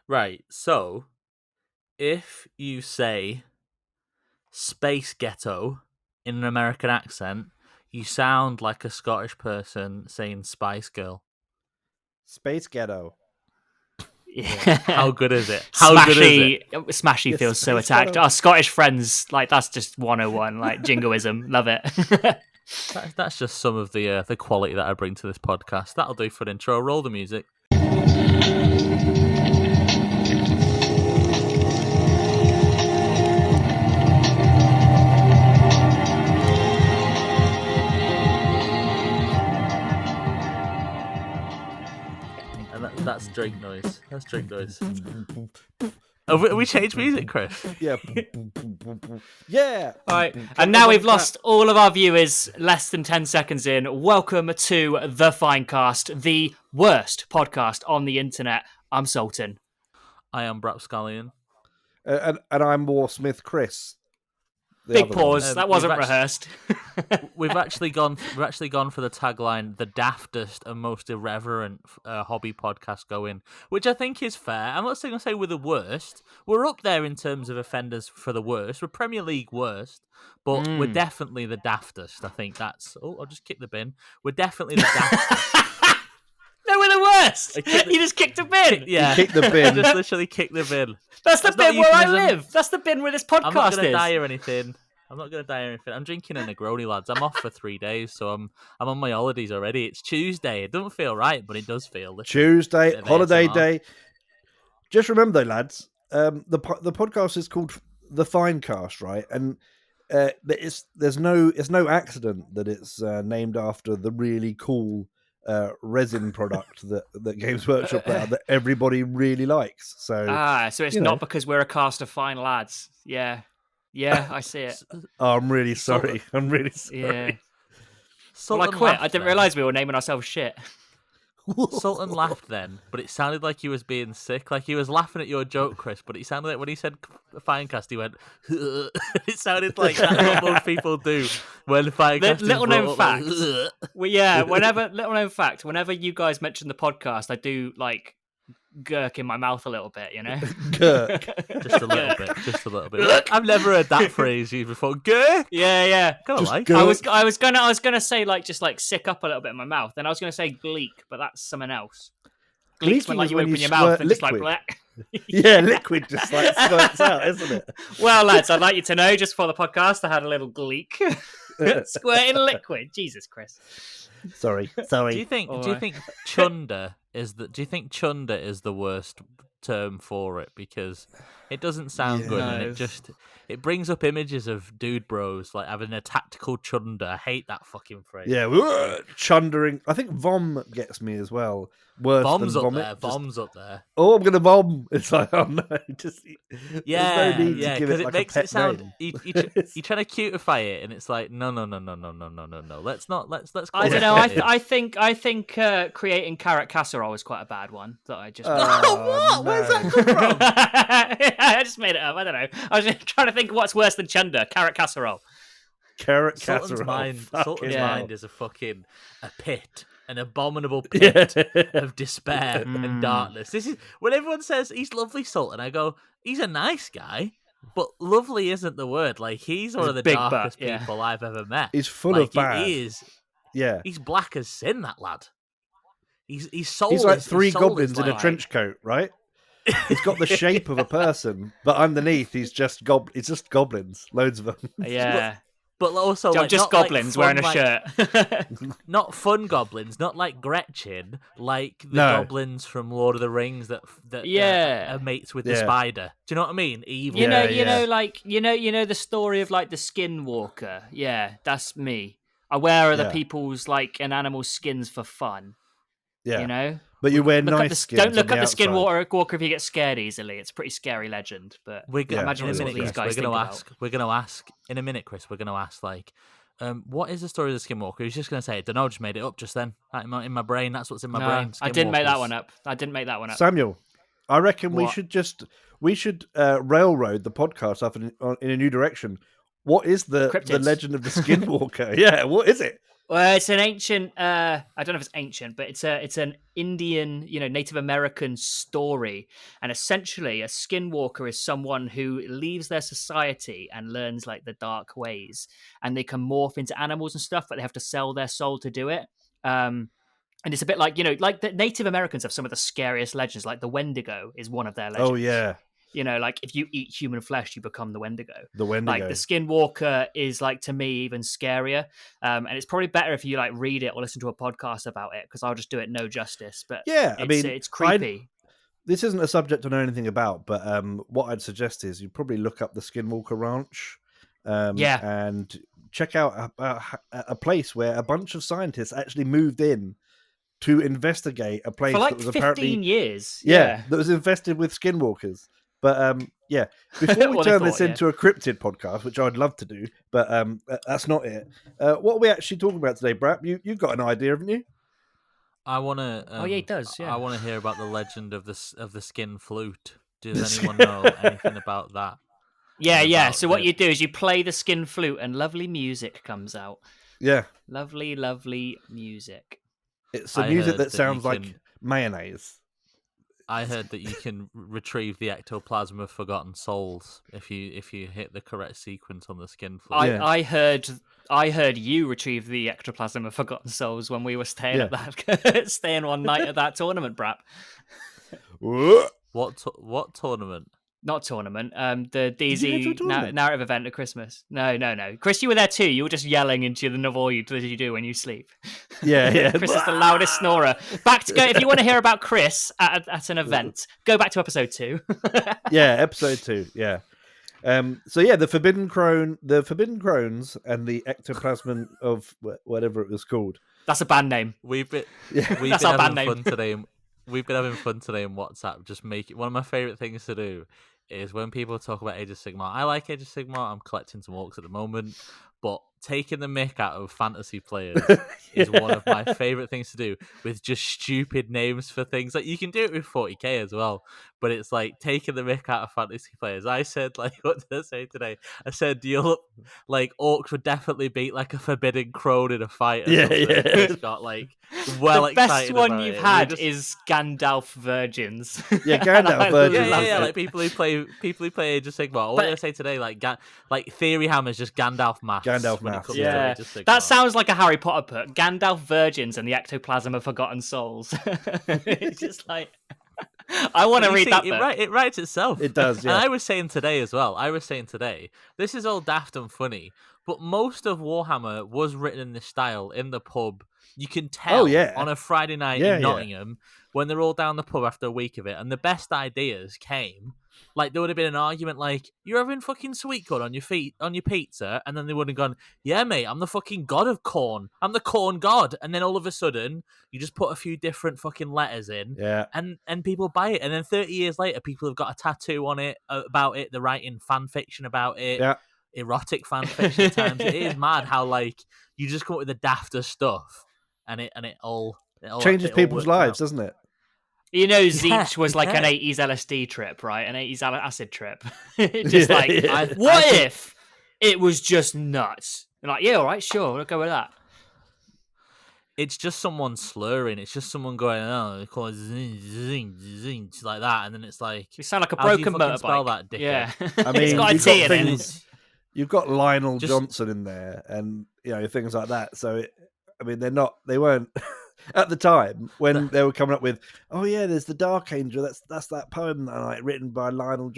Right, so if you say space ghetto in an American accent, you sound like a Scottish person saying Spice Girl. Space Ghetto. Yeah. How good is it? How good is it? Smashy Yes, feels so Space attacked. Ghetto. Our Scottish friends, like, that's just 101, like, jingoism. Love it. That's just some of the quality that I bring to this podcast. That'll do for an intro. Roll the music. And that's drink noise. That's drink noise. Have we changed music, Chris? Yeah. Yeah. All right, and now we've lost all of our viewers less than 10 seconds in. Welcome to the FineCast, the worst podcast on the internet. I'm Sultan. I am Brap Scallion. And I'm War Smith Chris. Big pause. That wasn't we've rehearsed. We've actually gone for the tagline, the daftest and most irreverent hobby podcast going, which I think is fair. I'm not going to say we're the worst. We're up there in terms of offenders for the worst. We're Premier League worst, but we're definitely the daftest. I think that's... Oh, I'll just kick the bin. We're definitely the daftest. No, we're the worst. You just kicked a bin. Yeah. Kick the bin. Just literally kick the bin. That's the bin where I live. That's the bin where this podcast I'm not going to is. die or anything. I'm drinking a Negroni, lads. I'm off for 3 days, so I'm on my holidays already. It's Tuesday. It doesn't feel right, but it does feel. Tuesday, holiday ASMR. day. Just remember, though, lads, the podcast is called the FineCast, right? And it's no accident that it's named after the really cool resin product that Games Workshop put out that everybody really likes. So it's not because we're a cast of fine lads. Yeah, I see it. Oh, I'm really sorry. I'm really sorry. Yeah. Well, I quit. I didn't realise we were naming ourselves shit. Sultan laughed then, but it sounded like he was being sick. Like he was laughing at your joke, Chris, but it sounded like when he said FineCast, he went, it sounded like that's what most people do when FineCast Little known fact. Like, Whenever you guys mention the podcast, I do, like, gurk in my mouth a little bit, you know? Gurk. Just a little bit. I've never heard that phrase used before. Gurk? Yeah. Kind of like gurk. I was gonna say, like, just like sick up a little bit in my mouth. Then I was gonna say gleek, but that's something else. Gleek's when, like, you open your mouth and just like black. Yeah, liquid just like squirts out, isn't it? Well, lads, I'd like you to know, just for the podcast, I had a little gleek. Squirting liquid. Jesus, Chris. Sorry. Do you think chunder is the worst term for it, because it doesn't sound good and it brings up images of dude bros like having a tactical chunder. I hate that fucking phrase. Yeah, chundering. I think vom gets me as well. Worse Bombs than up vomit. there. Bombs up there. Oh, I'm gonna bomb. It's like, oh no, just Yeah, there's no need to give because it it like makes a pet it sound. name. You trying to cutify it, and it's like no. Let's not. Let's. I don't know. I think creating carrot casserole is quite a bad one. That I just. What? No. Where's that come from? I just made it up. I don't know. I was just trying to think what's worse than chunder. Carrot casserole. Carrot Sultan's casserole. Sultan's Fucking mind is a pit, an abominable pit of despair and darkness. This is when everyone says he's lovely, Sultan. I go, he's a nice guy, but lovely isn't the word. Like he's one of the darkest people I've ever met. He's full of bad. He is. Yeah, he's black as sin. That lad. He's soulless. He's like three goblins in like... a trench coat, right? He's got the shape of a person, but underneath he's just goblins, loads of them. Yeah. But also, like, just not goblins like wearing a shirt. Not fun goblins, not like Gretchen, like the goblins from Lord of the Rings that are mates with the spider. Do you know what I mean? Evil. You know, the story of like the Skinwalker. Yeah, that's me. I wear other people's like an animal's skins for fun. Yeah, you know. But you wear nice skins. Don't look at the Skinwalker if you get scared easily. It's a pretty scary legend. But imagine what these guys think about. We're going to ask in a minute, Chris. We're going to ask like, what is the story of the Skinwalker? He's just going to say, I don't know, just made it up just then. In my brain, that's what's in my brain. I didn't make that one up. Samuel, I reckon we should railroad the podcast up in a new direction. What is the legend of the Skinwalker? Yeah, what is it? Well, it's an ancient. I don't know if it's ancient, but it's an Indian, Native American story, and essentially, a skinwalker is someone who leaves their society and learns like the dark ways, and they can morph into animals and stuff, but they have to sell their soul to do it. And it's a bit like like the Native Americans have some of the scariest legends. Like the Wendigo is one of their legends. Oh yeah, like if you eat human flesh, you become the Wendigo. the Wendigo. Like the Skinwalker is like to me even scarier, and it's probably better if you like read it or listen to a podcast about it because I'll just do it no justice. But Yeah, I mean, it's creepy. This isn't a subject I know anything about, but what I'd suggest is you probably look up the Skinwalker Ranch, and check out a place where a bunch of scientists actually moved in to investigate a place for like that was 15 apparently years. that was infested with skinwalkers. But before we Well, turn this into a cryptid podcast, which I'd love to do, but that's not it. What are we actually talking about today, Brap? You've got an idea, haven't you? I want to. Oh yeah, it does. Yeah, I want to hear about the legend of the skin flute. Does anyone know anything about that? Yeah. So what you do is you play the skin flute, and lovely music comes out. Yeah, lovely, lovely music. It's a music that sounds like mayonnaise. I heard that you can retrieve the ectoplasm of forgotten souls if you hit the correct sequence on the skin flute. I heard you retrieve the ectoplasm of forgotten souls when we were staying at that staying one night at that tournament, Brap. What tournament? Not tournament. The DZ narrative event at Christmas. No. Chris, you were there too. You were just yelling into the void as you do when you sleep. Yeah. Chris is the loudest snorer. If you want to hear about Chris at an event, go back to episode 2. Yeah, episode 2. Yeah. The forbidden crones, and the ectoplasm of whatever it was called. That's a band name. We've been having fun today. We've been having fun today in WhatsApp. Just make it one of my favorite things to do is when people talk about Age of Sigmar. I like Age of Sigmar. I'm collecting some orcs at the moment, but taking the mick out of fantasy players is one of my favorite things to do with just stupid names for things. Like you can do it with 40k as well, but it's like taking the mick out of fantasy players. I said, like, what did I say today? I said, orcs would definitely beat like a forbidden crone in a fight. It's got like the best one you've had is Gandalf Virgins. Yeah, Gandalf Virgins. Yeah. Like people who play Age of Sigmar. What did I say today? Like Theory Hammer's just Gandalf maths. Yeah, that sounds like a Harry Potter book. Gandalf Virgins and the Ectoplasm of Forgotten Souls. It's just like I want to read that book. It writes itself. It does, yeah. And I was saying today, this is all daft and funny, but most of Warhammer was written in this style in the pub. You can tell on a Friday night in Nottingham when they're all down the pub after a week of it, and the best ideas came. Like there would have been an argument like, "You're having fucking sweet corn on your pizza," and then they would have gone, "Yeah, mate, I'm the fucking god of corn. I'm the corn god." And then all of a sudden, you just put a few different fucking letters in, and people buy it. And then 30 years later, people have got a tattoo on it about it. They're writing fan fiction about it, erotic fan fiction at times. It is mad how like you just come up with the daftest stuff, and it all changes people's lives, doesn't it? Zeech was like an 80s LSD trip, right? An 80s acid trip. Just what if it was just nuts? And like, yeah, all right, sure, we'll go with that. It's just someone slurring. It's just someone going, oh, they call it zing, zing, zing, like that. And then it's like... You sound like a broken motorbike. Spell that, dickhead? Yeah. I mean, it's got a T in it. You've got Lionel Johnson in there and, things like that. So, they weren't... At the time when they were coming up with, oh yeah, there's the Dark Angel. That's that poem that written by Lionel.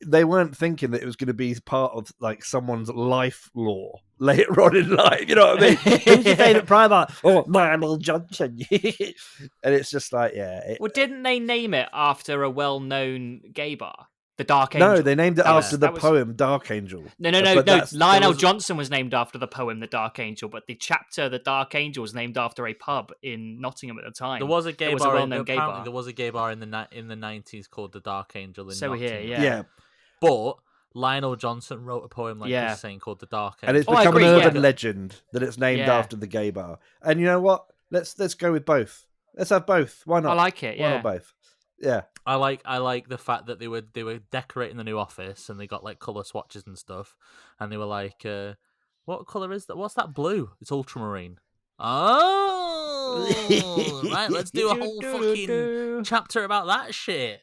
They weren't thinking that it was going to be part of like someone's life lore later on in life. You know what I mean? Who's your favourite primer? Oh, Lionel Johnson. And it's just like, well, didn't they name it after a well-known gay bar? The Dark Angel. No, they named it after the poem Dark Angel. No. Lionel Johnson was named after the poem The Dark Angel, but the chapter The Dark Angel was named after a pub in Nottingham at the time. There was a gay bar. There was a gay bar in the 90s called The Dark Angel in Nottingham. Yeah. But Lionel Johnson wrote a poem like this saying called The Dark Angel. And it's become an urban legend that it's named after the gay bar. And you know what? Let's go with both. Let's have both. Why not? I like it. Why not both? Yeah. I like the fact that they were decorating the new office and they got like color swatches and stuff, and they were like, "What color is that? What's that blue? It's ultramarine." Oh, right. Let's do a whole fucking chapter about that shit.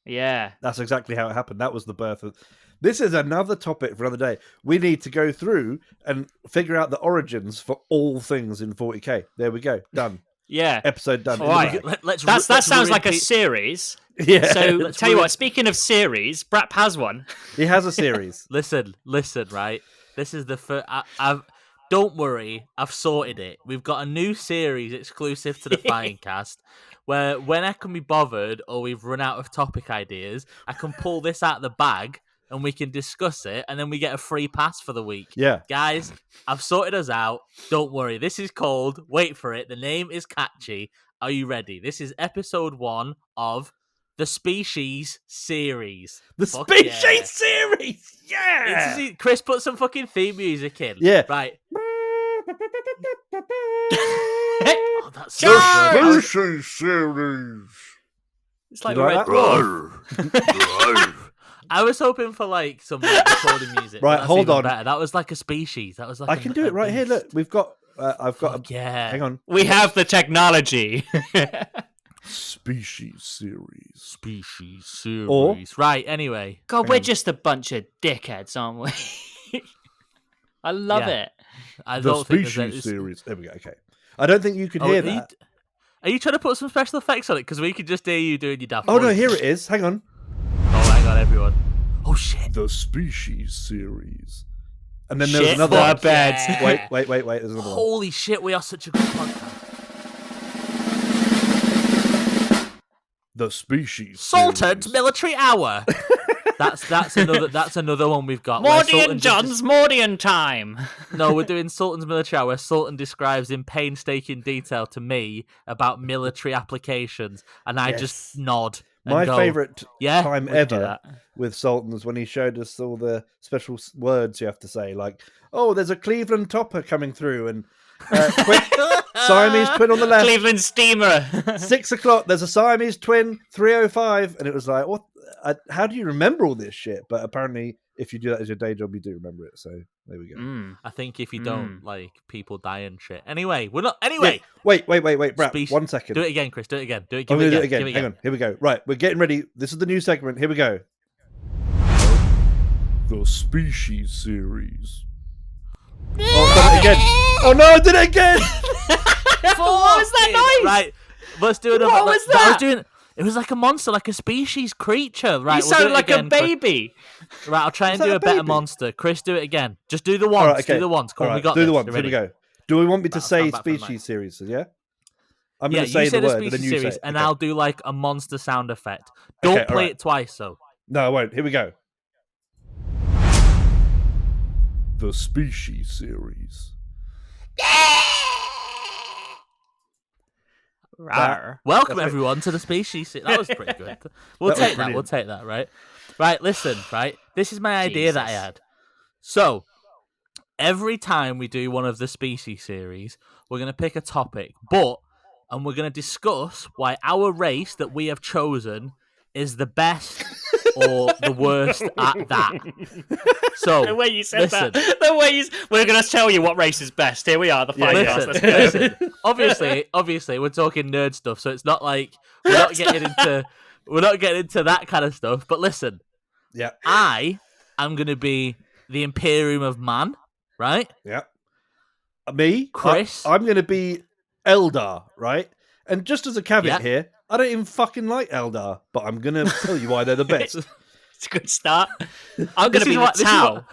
Yeah. That's exactly how it happened. That was the birth of. This is another topic for another day. We need to go through and figure out the origins for all things in 40k. There we go. Done. Yeah. Episode done. All right. That sounds like a series. Yeah. So tell you what. Speaking of series, Brap has one. He has a series. Listen, right? This is the first. Don't worry, I've sorted it. We've got a new series exclusive to the FineCast where when I can be bothered or we've run out of topic ideas, I can pull this out of the bag and we can discuss it and then we get a free pass for the week. Yeah. Guys, I've sorted us out. Don't worry. This is called, wait for it, the name is catchy. Are you ready? This is episode 1 of the Species series. The Fuck Species yeah. series! Yeah! Chris, put some fucking theme music in. Yeah. Right. Oh, that's so good. Species series. It's like You like Red that? Dwarf. I was hoping for like some recording music. Right, That's hold even on. Better. That was like a species. That was like I can do it right here. Look, we've got. I've got. Yeah. Hang on. We have the technology. Species series. Species series. Or- Right. Anyway. God, Hang we're on. just a bunch of dickheads, aren't we? I love Yeah. it. I The don't think Species series. There we go. Okay. I don't think you could hear that. Are you trying to put some special effects on it? Because we could just hear you doing your daft. Oh no! voice. Here it is. Hang on. Oh, hang on, everyone. Oh shit. The Species series. And then Shit there's another for one. beds. Yeah. Wait. There's another one. Holy shit! We are such a good podcast. The Species Salted series. military hour. That's another one we've got. where Mordian Sultan just- John's Mordian time. No, we're doing Sultan's military hour, where Sultan describes in painstaking detail to me about military applications, and I Yes. just nod. And My go, favourite Yeah, time we can do ever that. with Sultan was when he showed us all the special words you have to say, like, "Oh, there's a Cleveland topper coming through," and quick Siamese twin on the left. Cleveland steamer. 6 o'clock. There's a Siamese twin. 3:05, and it was like, what? How do you remember all this shit? But apparently, if you do that as your day job, you do remember it. So there we go. Mm. I think if you don't, like, people die and shit. Anyway, we're not. Anyway, Yeah. Wait, Brad. Species- 1 second. do it again, Chris. Do it again. Do it. I'm Give going to do it again. again. Give Hang on. Here we go. Right, we're getting ready. This is the new segment. Here we go. The Species series. Oh, done it again. Oh no, I did it again. What was that noise? Right, let's do another. What was I was that? doing. It was like a monster, like a species creature. Right, You we'll do sound it like again. a baby. Right, I'll try and that do a a better baby? monster. Chris, do it again. Just do the All ones. right, okay. Do the ones. Come All on, we right, got do this. the ones. You Here we ready? go. Do we want me to Right, I'll say stand back from the mic. species series? Yeah. I'm Yeah, going to say you say the the word, but then species you say series, it. and Okay. I'll do like a monster sound effect. Don't Okay, all play right. it twice, though. No, I won't. Here we go. The Species series. Rawr. Welcome That's it. everyone to the species. That was pretty good. We'll That was take that. brilliant. We'll take that. Right. Right. Listen. Right. This is my idea that I Jesus. had. So every time we do one of the species series, we're going to pick a topic, and we're going to discuss why our race that we have chosen is the best or the worst at that. So The way you said listen. that. The way you. We're going to tell you what race is best. Here we are, the Yeah, FineCast. Listen, Let's go. listen. Obviously, we're talking nerd stuff, so it's not like we're not getting into that kind of stuff. But listen, Yeah. I am going to be the Imperium of Man, right? Yeah. Me, Chris? I'm going to be Eldar, right? And just as a caveat Yeah. here, I don't even fucking like Eldar, but I'm going to tell you why they're the best. It's a good start. I'm going This to be is the what- this is Tau.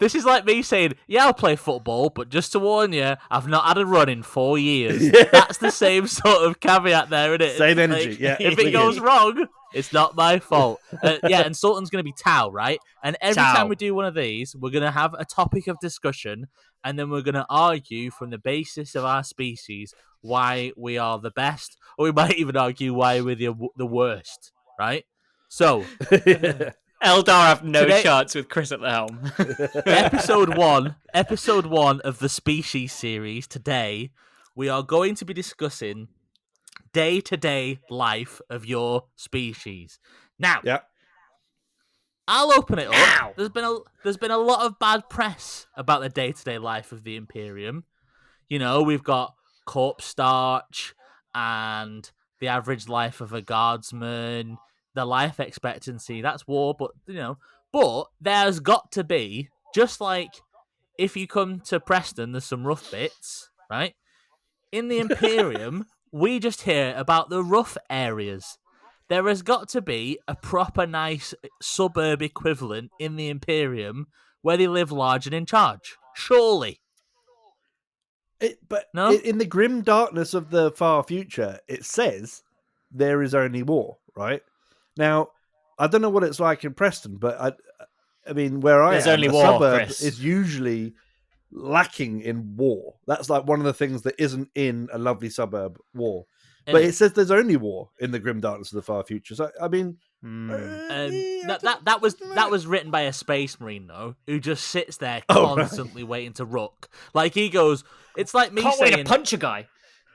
This is like me saying, yeah, I'll play football, but just to warn you, I've not had a run in 4 years. Yeah. That's the same sort of caveat there, isn't it? Same It's energy, like, yeah. If it goes wrong, it's not my fault. Yeah, and Sultan's going to be Tau, right? And every Tau. time we do one of these, we're going to have a topic of discussion, and then we're going to argue from the basis of our species why we are the best, or we might even argue why we're the worst, right? So, Eldar have no Today- chance with Chris at the helm. episode one of the species series. Today we are going to be discussing day-to-day life of your species. Now, Yeah. I'll open it up. Ow. There's been a lot of bad press about the day-to-day life of the Imperium. We've got corpse starch and the average life of a guardsman, the life expectancy. That's war, but but there's got to be, just like if you come to Preston, there's some rough bits, right? In the Imperium, we just hear about the rough areas. There has got to be a proper nice suburb equivalent in the Imperium where they live large and in charge. Surely. No? In the grim darkness of the far future, it says there is only war, right? Now, I don't know what it's like in Preston, but I mean, where There's I am, only a war, suburb Chris. is usually lacking in war. That's like one of the things that isn't in a lovely suburb, war. But it says there's only war in the grim darkness of the far future. So I mean, that was written by a space marine though, who just sits there Oh, constantly waiting to rock. Like he goes, it's like me Can't wait saying, to punch a guy.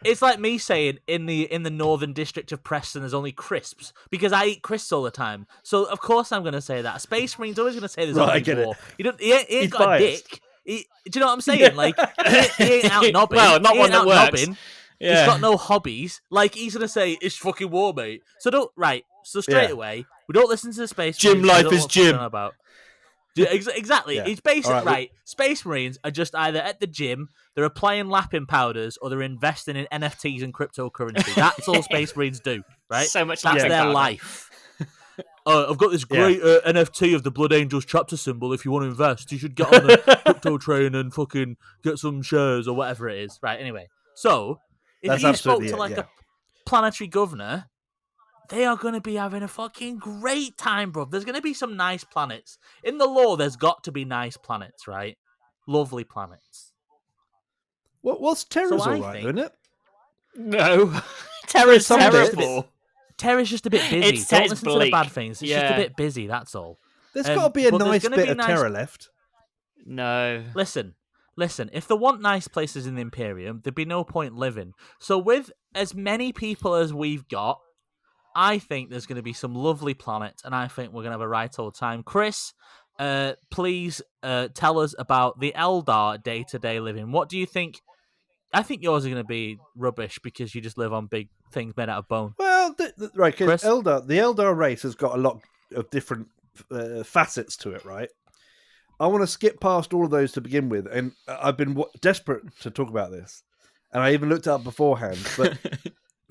it's like me saying in the northern district of Preston there's only crisps because I eat crisps all the time. So of course I'm going to say that. A space marine's always going to say there's Right, I only get war. it. He ain't He's got biased. a dick. Do you know what I'm saying? Like he ain't out knobbing. Well, not He one ain't that out works. knobbing. Yeah. He's got no hobbies. Like he's gonna say it's fucking war, mate. So So straight Yeah. away, we don't listen to the space. Gym Marines, we life don't know is what fucking gym. on about. Exactly. Yeah. It's basic, All right, Space Marines are just either at the gym, they're applying lapping powders, or they're investing in NFTs and cryptocurrency. That's all Space Marines do, right? So much That's lapping their powder. life. I've got this great NFT of the Blood Angels chapter symbol. If you want to invest, you should get on the crypto train and fucking get some shares or whatever it is. Right, anyway. So, if That's you spoke absolutely to it, like yeah. a planetary governor, they are going to be having a fucking great time, bro. There's going to be some nice planets. In the lore, there's got to be nice planets, right? Lovely planets. What's Terra's So I all right, think- isn't it? No. Terra's Some bits. terrible. Terra's just a bit busy. It's Don't listen to the bleak. bad things. It's just Yeah. a bit busy, that's all. There's got to be a but there's nice gonna bit be of nice- Terra left. No. Listen. If they want nice places in the Imperium, there'd be no point living. So with as many people as we've got, I think there's going to be some lovely planets, and I think we're going to have a right old time. Chris, please tell us about the Eldar day-to-day living. What do you think? I think yours are going to be rubbish because you just live on big things made out of bone. Well, right, because Chris? the Eldar race has got a lot of different facets to it, right? I want to skip past all of those to begin with, and I've been desperate to talk about this, and I even looked it up beforehand. But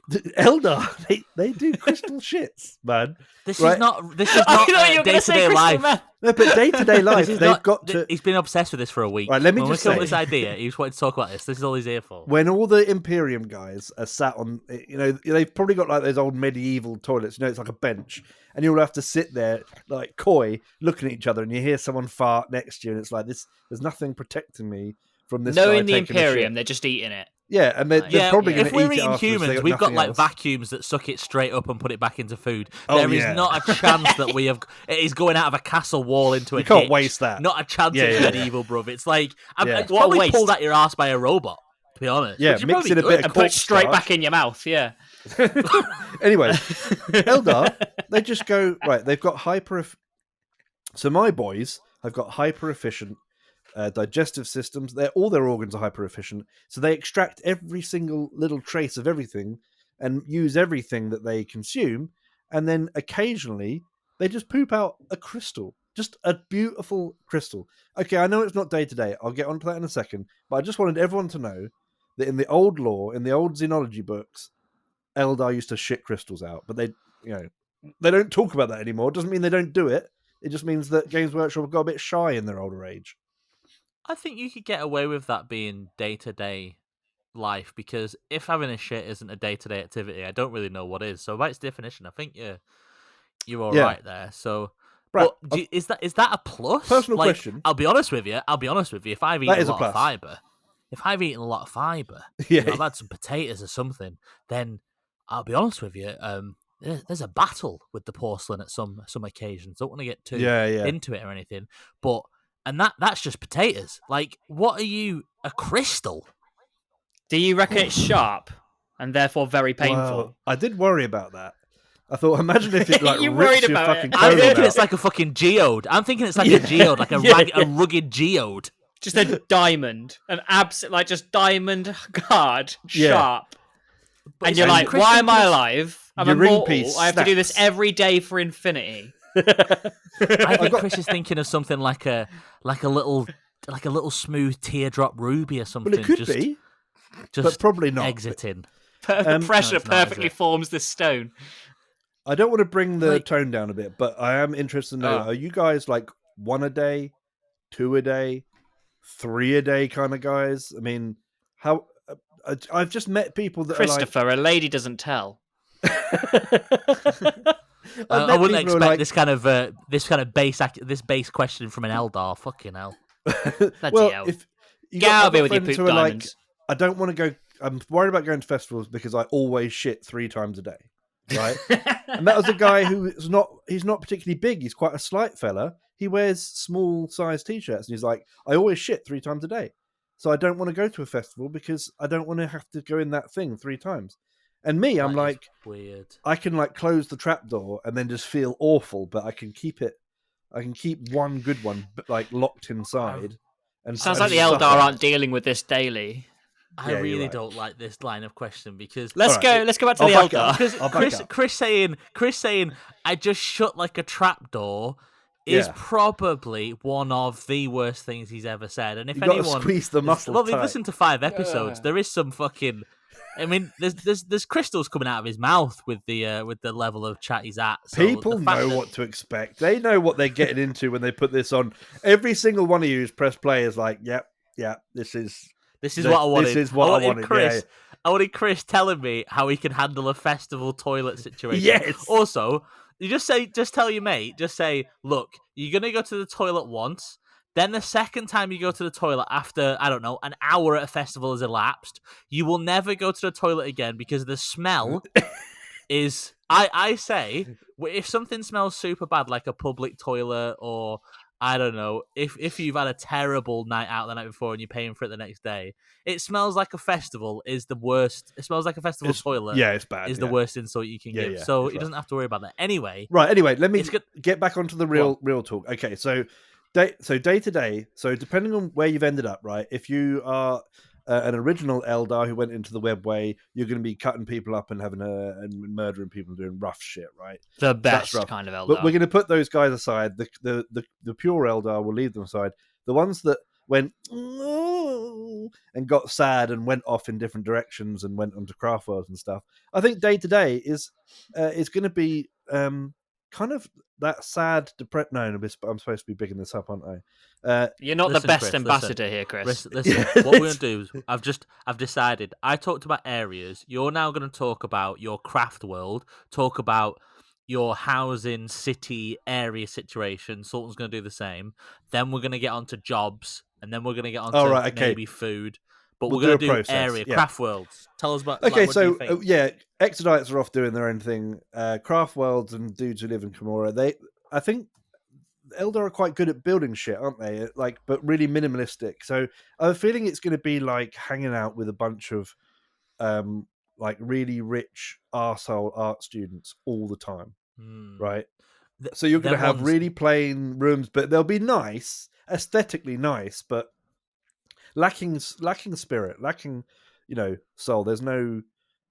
the Eldar, they do crystal shits, man. This Right. is not I thought you were going to say day-to-day crystal life. meth. No, but day-to-day life, This is they've not- got to. He's been obsessed with this for a week. Right, let me when just we come up say- with this idea, he just wanted to talk about this. This is all he's here for. When all the Imperium guys are sat on, they've probably got like those old medieval toilets. It's like a bench, and you'll have to sit there like coy, looking at each other, and you hear someone fart next to you, and it's like this. There's nothing protecting me from this. No, guy in the taking a shit. Imperium, they're just eating it. Yeah, and they're Yeah, probably going if to we're eat it eating afterwards, humans, they we've got nothing like else. vacuums that suck it straight up and put it back into food. Oh, There is yeah. not a chance that we have. It is going out of a castle wall into a You can't ditch. waste that. Not a chance. Yeah, It's yeah, medieval, bruv. It's like Yeah. it's What a probably waste. pulled out your ass by a robot. To be honest, Yeah, which is mix probably in a good. bit of And put it straight cornstarch. back in your mouth, yeah. Anyway, Eldar, they just go right. They've got So my boys have got hyper efficient digestive systems. All their organs are hyper efficient, so they extract every single little trace of everything and use everything that they consume, and then occasionally they just poop out a crystal, just a beautiful crystal. Okay, I know it's not day to day. I'll get onto that in a second, but I just wanted everyone to know that in the old lore, in the old xenology books, Eldar used to shit crystals out, but they don't talk about that anymore. It doesn't mean they don't do it. It just means that Games Workshop got a bit shy in their older age. I think you could get away with that being day-to-day life because if having a shit isn't a day-to-day activity, I don't really know what is. So by its definition, I think you're all right there. So, Right, but is that a plus? Personal Like, question. I'll be honest with you. If I've That eaten is a a lot of plus. fiber, Yeah. I've had some potatoes or something, then I'll be honest with you. There's a battle with the porcelain at some occasions. Don't want to get too into it or anything, but that's just potatoes. Like, what are you? A crystal? Do you reckon it's sharp and therefore very painful? Well, I did worry about that. I thought, imagine if it like You rips worried your about fucking it. I'm colon thinking out. it's like a fucking geode. I'm thinking it's like Yeah. a geode, like a Yeah, a rugged geode. Just a diamond, an just diamond hard, Yeah. sharp. But And you're it's like, Chris why thinking am I of- alive? I'm Your ring immortal. piece I have to do this snaps. every day for infinity. I think Chris is thinking of something like a little smooth teardrop ruby or something. Well, it could just, be, just but probably not. exiting. The pressure No, it's not, is perfectly it? forms this stone. I don't want to bring the Like- tone down a bit, but I am interested to know: Oh. are you guys like 1 a day, 2 a day, 3 a day kind of guys? I mean, how? I've just met people that Christopher, a lady doesn't tell. are like. I wouldn't expect this kind of base question from an Eldar. Fucking hell. Well, hell. if you Get out got of here with your friends poop who are diamonds. I don't want to go. I'm worried about going to festivals because I always shit 3 times a day, right? And that was a guy he's not particularly big. He's quite a slight fella. He wears small size t-shirts and he's like, I always shit 3 times a day. So I don't want to go to a festival because I don't want to have to go in that thing 3 times. And me, I'm That is like, weird. I can like close the trapdoor and then just feel awful, but I can keep it. I can keep one good one, but like locked inside. And Sounds and like the suffer. Eldar aren't dealing with this daily. I Yeah, you're really right. don't like this line of question because Let's Alright, go. Let's go back to I'll the back it Eldar. up. Because I'll back up. Chris saying I just shut like a trapdoor is Yeah. probably one of the worst things he's ever said. And if You got to anyone, squeeze the muscle well, they've tight. listened to 5 episodes. There is some fucking. I mean, there's crystals coming out of his mouth with the level of chat he's at. So People the fact know that- what to expect. They know what they're getting into when they put this on. Every single one of you who's press play is like, yep, this is what I wanted. This is what I wanted. Chris. I wanted Chris telling me how he can handle a festival toilet situation. Yes. Also, you just tell your mate, just say, look, you're gonna go to the toilet once. Then the second time you go to the toilet after, I don't know, an hour at a festival has elapsed, you will never go to the toilet again because the smell is. I say, if something smells super bad, like a public toilet or, I don't know, if you've had a terrible night out the night before and you're paying for it the next day, it smells like a festival is the worst. It smells like a festival toilet. Yeah, it's bad. Is the worst insult you can give. Yeah, So it's he rough. doesn't have to worry about that. Anyway. Right. Anyway, let me It's good- get back onto the real talk. Okay, so day to day. So depending on where you've ended up, right? If you are an original Eldar who went into the webway, you're going to be cutting people up and and murdering people and doing rough shit, right? The That's best rough. kind of Eldar. But we're going to put those guys aside. The pure Eldar, we'll leave them aside. The ones that went and got sad and went off in different directions and went onto craft worlds and stuff. I think day to day is going to be kind of that sad depressed. No, I'm supposed to be bigging this up, aren't I? You're not Listen, the best Chris, ambassador here, Chris. Listen, Yeah. what we're gonna do is I've decided. I talked about areas. You're now gonna talk about your craft world. Talk about your housing, city, area situation. Sultan's gonna do the same. Then we're gonna get onto jobs, and then we're gonna get onto right, okay. maybe food. But We'll we're gonna do a do process, area yeah. craft worlds. Tell us about. Okay, like, what do so you think? yeah, Exodites are off doing their own thing. Craft worlds and dudes who live in Kimura, I think Eldar are quite good at building shit, aren't they? Like, but really minimalistic. So I have a feeling it's going to be like hanging out with a bunch of like really rich arsehole art students all the time, right? So you're going to them have ones- really plain rooms, but they'll be nice, aesthetically nice, but lacking spirit, lacking soul. There's no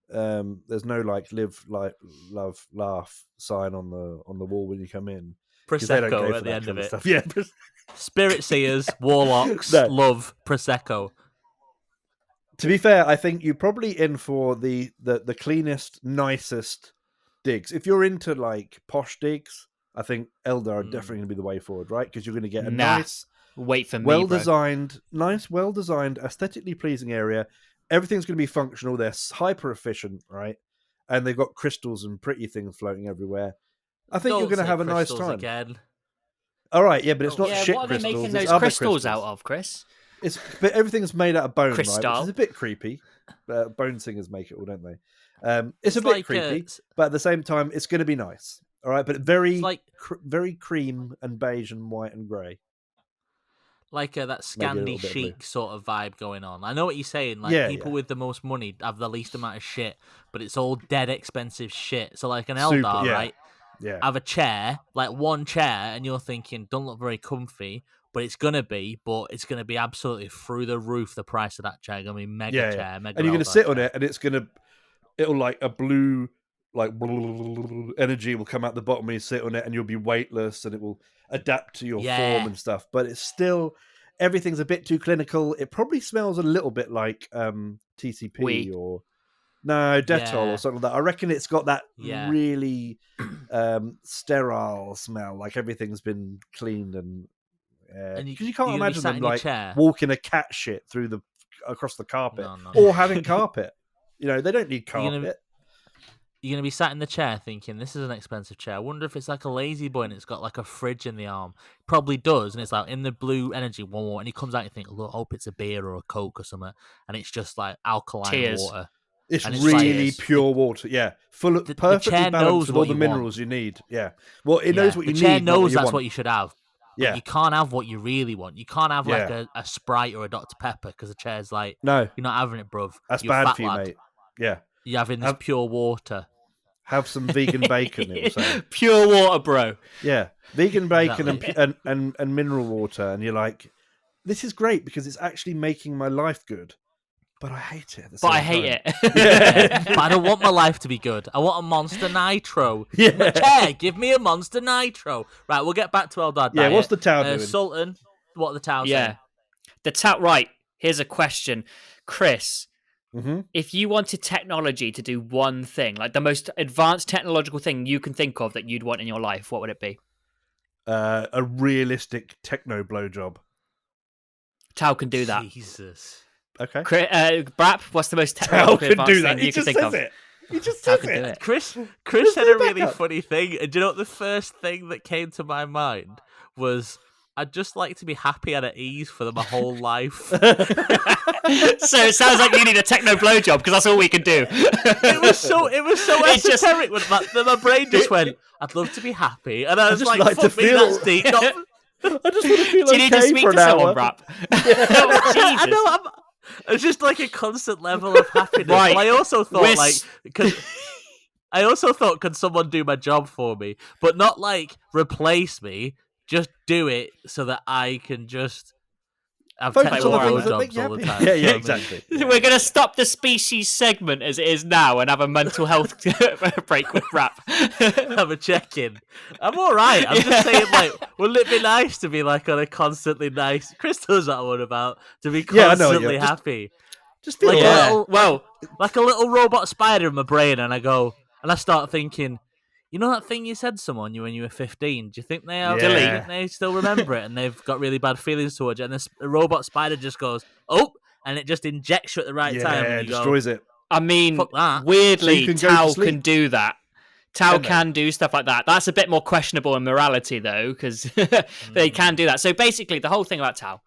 like live, like, love, laugh sign on the wall when you come in. 'Cause they don't go Prosecco for at the that end of kind it. stuff. Yeah. Spirit seers, warlocks, No. love, prosecco. To be fair, I think you're probably in for the cleanest, nicest digs. If you're into like posh digs, I think Eldar are definitely going to be the way forward, right? Because you're going to get a Nah. nice, Wait for me, bro. well-designed, aesthetically pleasing area. Everything's going to be functional. They're hyper efficient, right? And they've got crystals and pretty things floating everywhere. I think you're Don't going to say have a nice crystals time. Again. All right, yeah, but it's not Yeah, shit what are they crystals. making it's those other crystals out of, Chris? But everything's made out of bone, right? Which Crystal. is a bit creepy. Bone singers make it all, don't they? It's a It's bit like, creepy, but at the same time, it's going to be nice. All right, but very, It's like very cream and beige and white and grey. like that Maybe a Scandi little bit of blue. chic sort of vibe going on. I know what you're saying. Like Yeah, people yeah. with the most money have the least amount of shit, but it's all dead expensive shit. So like an Super, Eldar, yeah. right? Yeah, Have a chair, like one chair, and you're thinking, don't look very comfy, but it's gonna be absolutely through the roof. The price of that chair gonna be mega chair, mega. And you're gonna Eldar sit chair. on it, and it'll like a blue like energy will come out the bottom when you sit on it, and you'll be weightless, and it will adapt to your form and stuff. But it's still everything's a bit too clinical. It probably smells a little bit like TCP or Dettol or something like that. I reckon it's got that really sterile smell, like everything's been cleaned and because you can't imagine them like walking a cat shit across the carpet or having carpet. You know, they don't need carpet. You're going to be sat in the chair thinking, this is an expensive chair. I wonder if it's like a lazy boy and it's got like a fridge in the arm. Probably does. And it's like in the blue energy, and he comes out and you think, look, I hope it's a beer or a Coke or something. And it's just like alkaline water. It's really pure water. Yeah. Full of perfectly balanced with all the minerals you need. Yeah. Well, it knows what you need. The chair knows that's want. what you should have. But you can't have what you really want. You can't have like a Sprite or a Dr. Pepper because the chair's like, no, you're not having it, bruv. That's bad for you, mate. Yeah. You're having this pure water. Have some vegan bacon, it will say. Pure water, bro. Yeah. Vegan bacon and mineral water. And you're like, this is great because it's actually making my life good. But I hate it. But I hate it. But I don't want my life to be good. I want a Monster Nitro. Yeah. Chair, give me a Monster Nitro. Right, we'll get back to Eldar. Yeah, what's the Tau doing? Sultan, what the Tau saying? The Tau, right. Here's a question. Chris, if you wanted technology to do one thing, like the most advanced technological thing you can think of that you'd want in your life, what would it be? A realistic techno blowjob. Tau can do that. Jesus. Okay. Brap, what's the most technologically advanced thing you can think of? He just says it. Chris said a really funny thing, and do you know what the first thing that came to my mind was? I'd just like to be happy and at ease for my whole life. So it sounds like you need a techno blowjob because that's all we can do. It was so esoteric that my brain just went, I'd love to be happy. And I was like to feel that's deep. I just want to feel do you need to speak to someone, Brap? I know, it's just like a constant level of happiness. Right. But I also thought, could someone do my job for me? But not like replace me. Just do it so that I can just have technical blowjobs all the time. Yeah, exactly. We're going to stop the species segment as it is now and have a mental health break with Rap. Have a check-in. I'm all right. I'm just saying, like, wouldn't it be nice to be like on a constantly nice... Chris knows what I'm on about. To be constantly happy. Just feel like a little robot spider in my brain, and I start thinking... You know that thing you said to someone when you were 15? Do you think they are? Yeah. They still remember it and they've got really bad feelings towards it? And this robot spider just goes, oh, and it just injects you at the right time. And it destroys it. I mean, weirdly, Tau can do that. Tau can do stuff like that. That's a bit more questionable in morality, though, because they can do that. So basically, the whole thing about Tau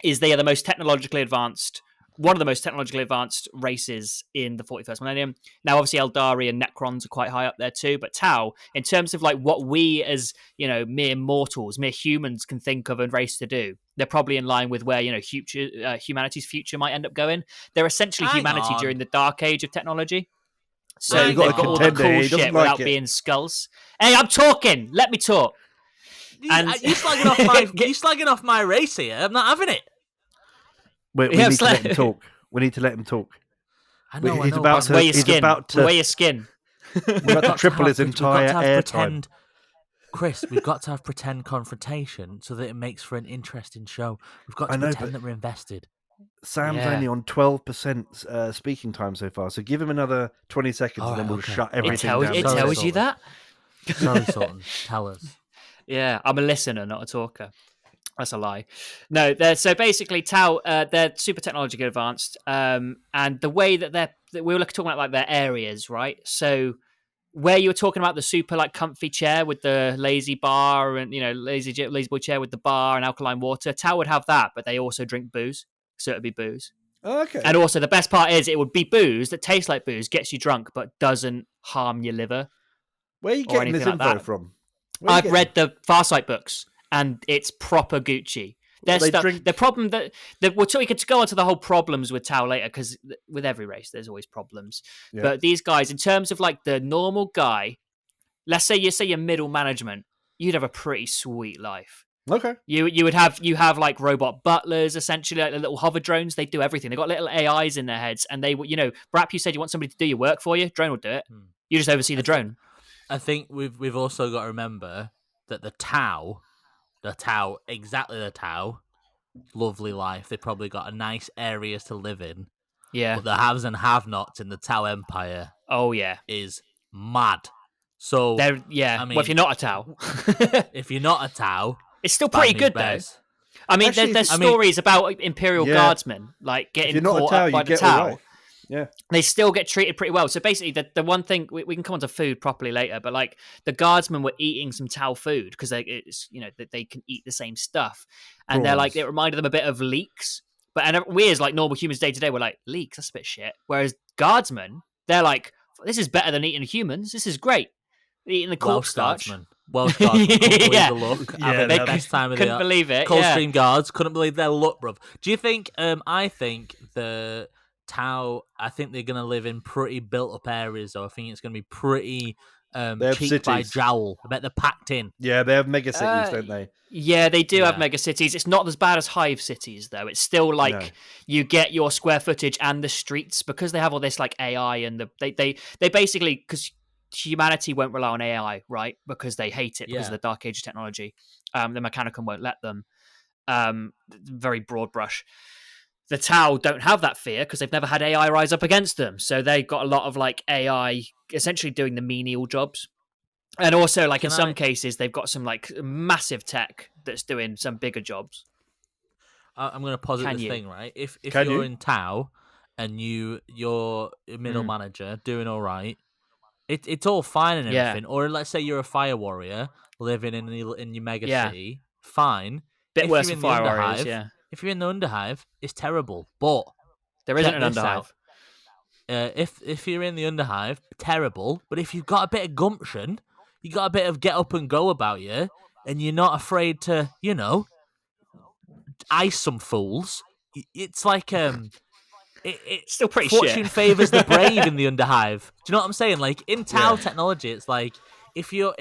is they are the most technologically advanced. One of the most technologically advanced races in the 41st millennium. Now, obviously, Eldari and Necrons are quite high up there too. But Tau, in terms of like what we as mere mortals, mere humans can think of and race to do, they're probably in line with where humanity's future might end up going. They're essentially humanity during the dark age of technology. So they've got all the cool shit without being skulls. Hey, I'm talking. Let me talk. And you slagging off my race here. I'm not having it. We need to let him talk. We need to let him talk. I know. Wear your skin. Wear your skin. We're about to triple his entire airtime. Chris, we've got to have pretend confrontation so that it makes for an interesting show. We've got to pretend that we're invested. Sam's only on 12% speaking time so far, so give him another 20 seconds and then we'll shut everything down. It tells you that? Sorry, Sultan. Tell us. Yeah, I'm a listener, not a talker. That's a lie. No, so basically, Tau, they're super technologically advanced, and the way that we were talking about like their areas, right? So where you were talking about the super like comfy chair with the lazy bar and lazy boy chair with the bar and alkaline water, Tau would have that, but they also drink booze, so it'd be booze. Oh, okay. And also the best part is it would be booze that tastes like booze, gets you drunk, but doesn't harm your liver. Where are you getting this info from? I've read the Farsight books. And it's proper Gucci. The problem we could go on to the whole problems with Tau later, because with every race there's always problems. Yeah. But these guys, in terms of like the normal guy, let's say you're middle management, you'd have a pretty sweet life. Okay. You have like robot butlers, essentially, like the little hover drones. They do everything. They got little AIs in their heads, and they, Brap, you said you want somebody to do your work for you. Drone will do it. You just oversee the drone. I think we've also got to remember that the Tau, exactly the Tau, lovely life. They probably got a nice areas to live in. Yeah. But the haves and have-nots in the Tau Empire. Oh yeah. Is mad. So I mean, well, if you're not a Tau, if you're not a Tau, it's still pretty good though. I mean, there's stories about Imperial Guardsmen like getting caught up by the Tau. Right. Yeah, they still get treated pretty well. So basically, the one thing we can come on to food properly later, but like the Guardsmen were eating some Tau food because they can eat the same stuff, and they're like, it reminded them a bit of leeks. And we as like normal humans day to day, we're like, leeks, that's a bit shit. Whereas Guardsmen, they're like, this is better than eating humans. This is great. Eating the corpse starch. Welsh Guardsmen couldn't believe the look. They best time of couldn't believe it. Coldstream Guards couldn't believe their look, bruv. Do you think? I think the Tau. I think they're gonna live in pretty built-up areas, though. I think it's gonna be pretty cheek by jowl. I bet they're packed in. Yeah, they have mega cities, don't they? Yeah, they do have mega cities. It's not as bad as hive cities, though. It's still like you get your square footage and the streets because they have all this like AI and they basically, because humanity won't rely on AI, right? Because they hate it because of the Dark Age technology. The Mechanicum won't let them. Very broad brush. The Tau don't have that fear because they've never had AI rise up against them. So they've got a lot of like AI essentially doing the menial jobs. And also, like in some cases, they've got some like massive tech that's doing some bigger jobs. I'm going to posit this thing, right? If you're in Tau and you're a middle manager doing all right, it's all fine and everything. Or let's say you're a fire warrior living in your mega city, fine. Bit worse for fire warriors, If you're in the Underhive, it's terrible. But there isn't an Underhive. If you're in the Underhive, terrible. But if you've got a bit of gumption, you got a bit of get up and go about you, and you're not afraid to, ice some fools. It's like it's still pretty fortune shit. favors the brave in the Underhive. Do you know what I'm saying? Like in Tau technology, it's like if you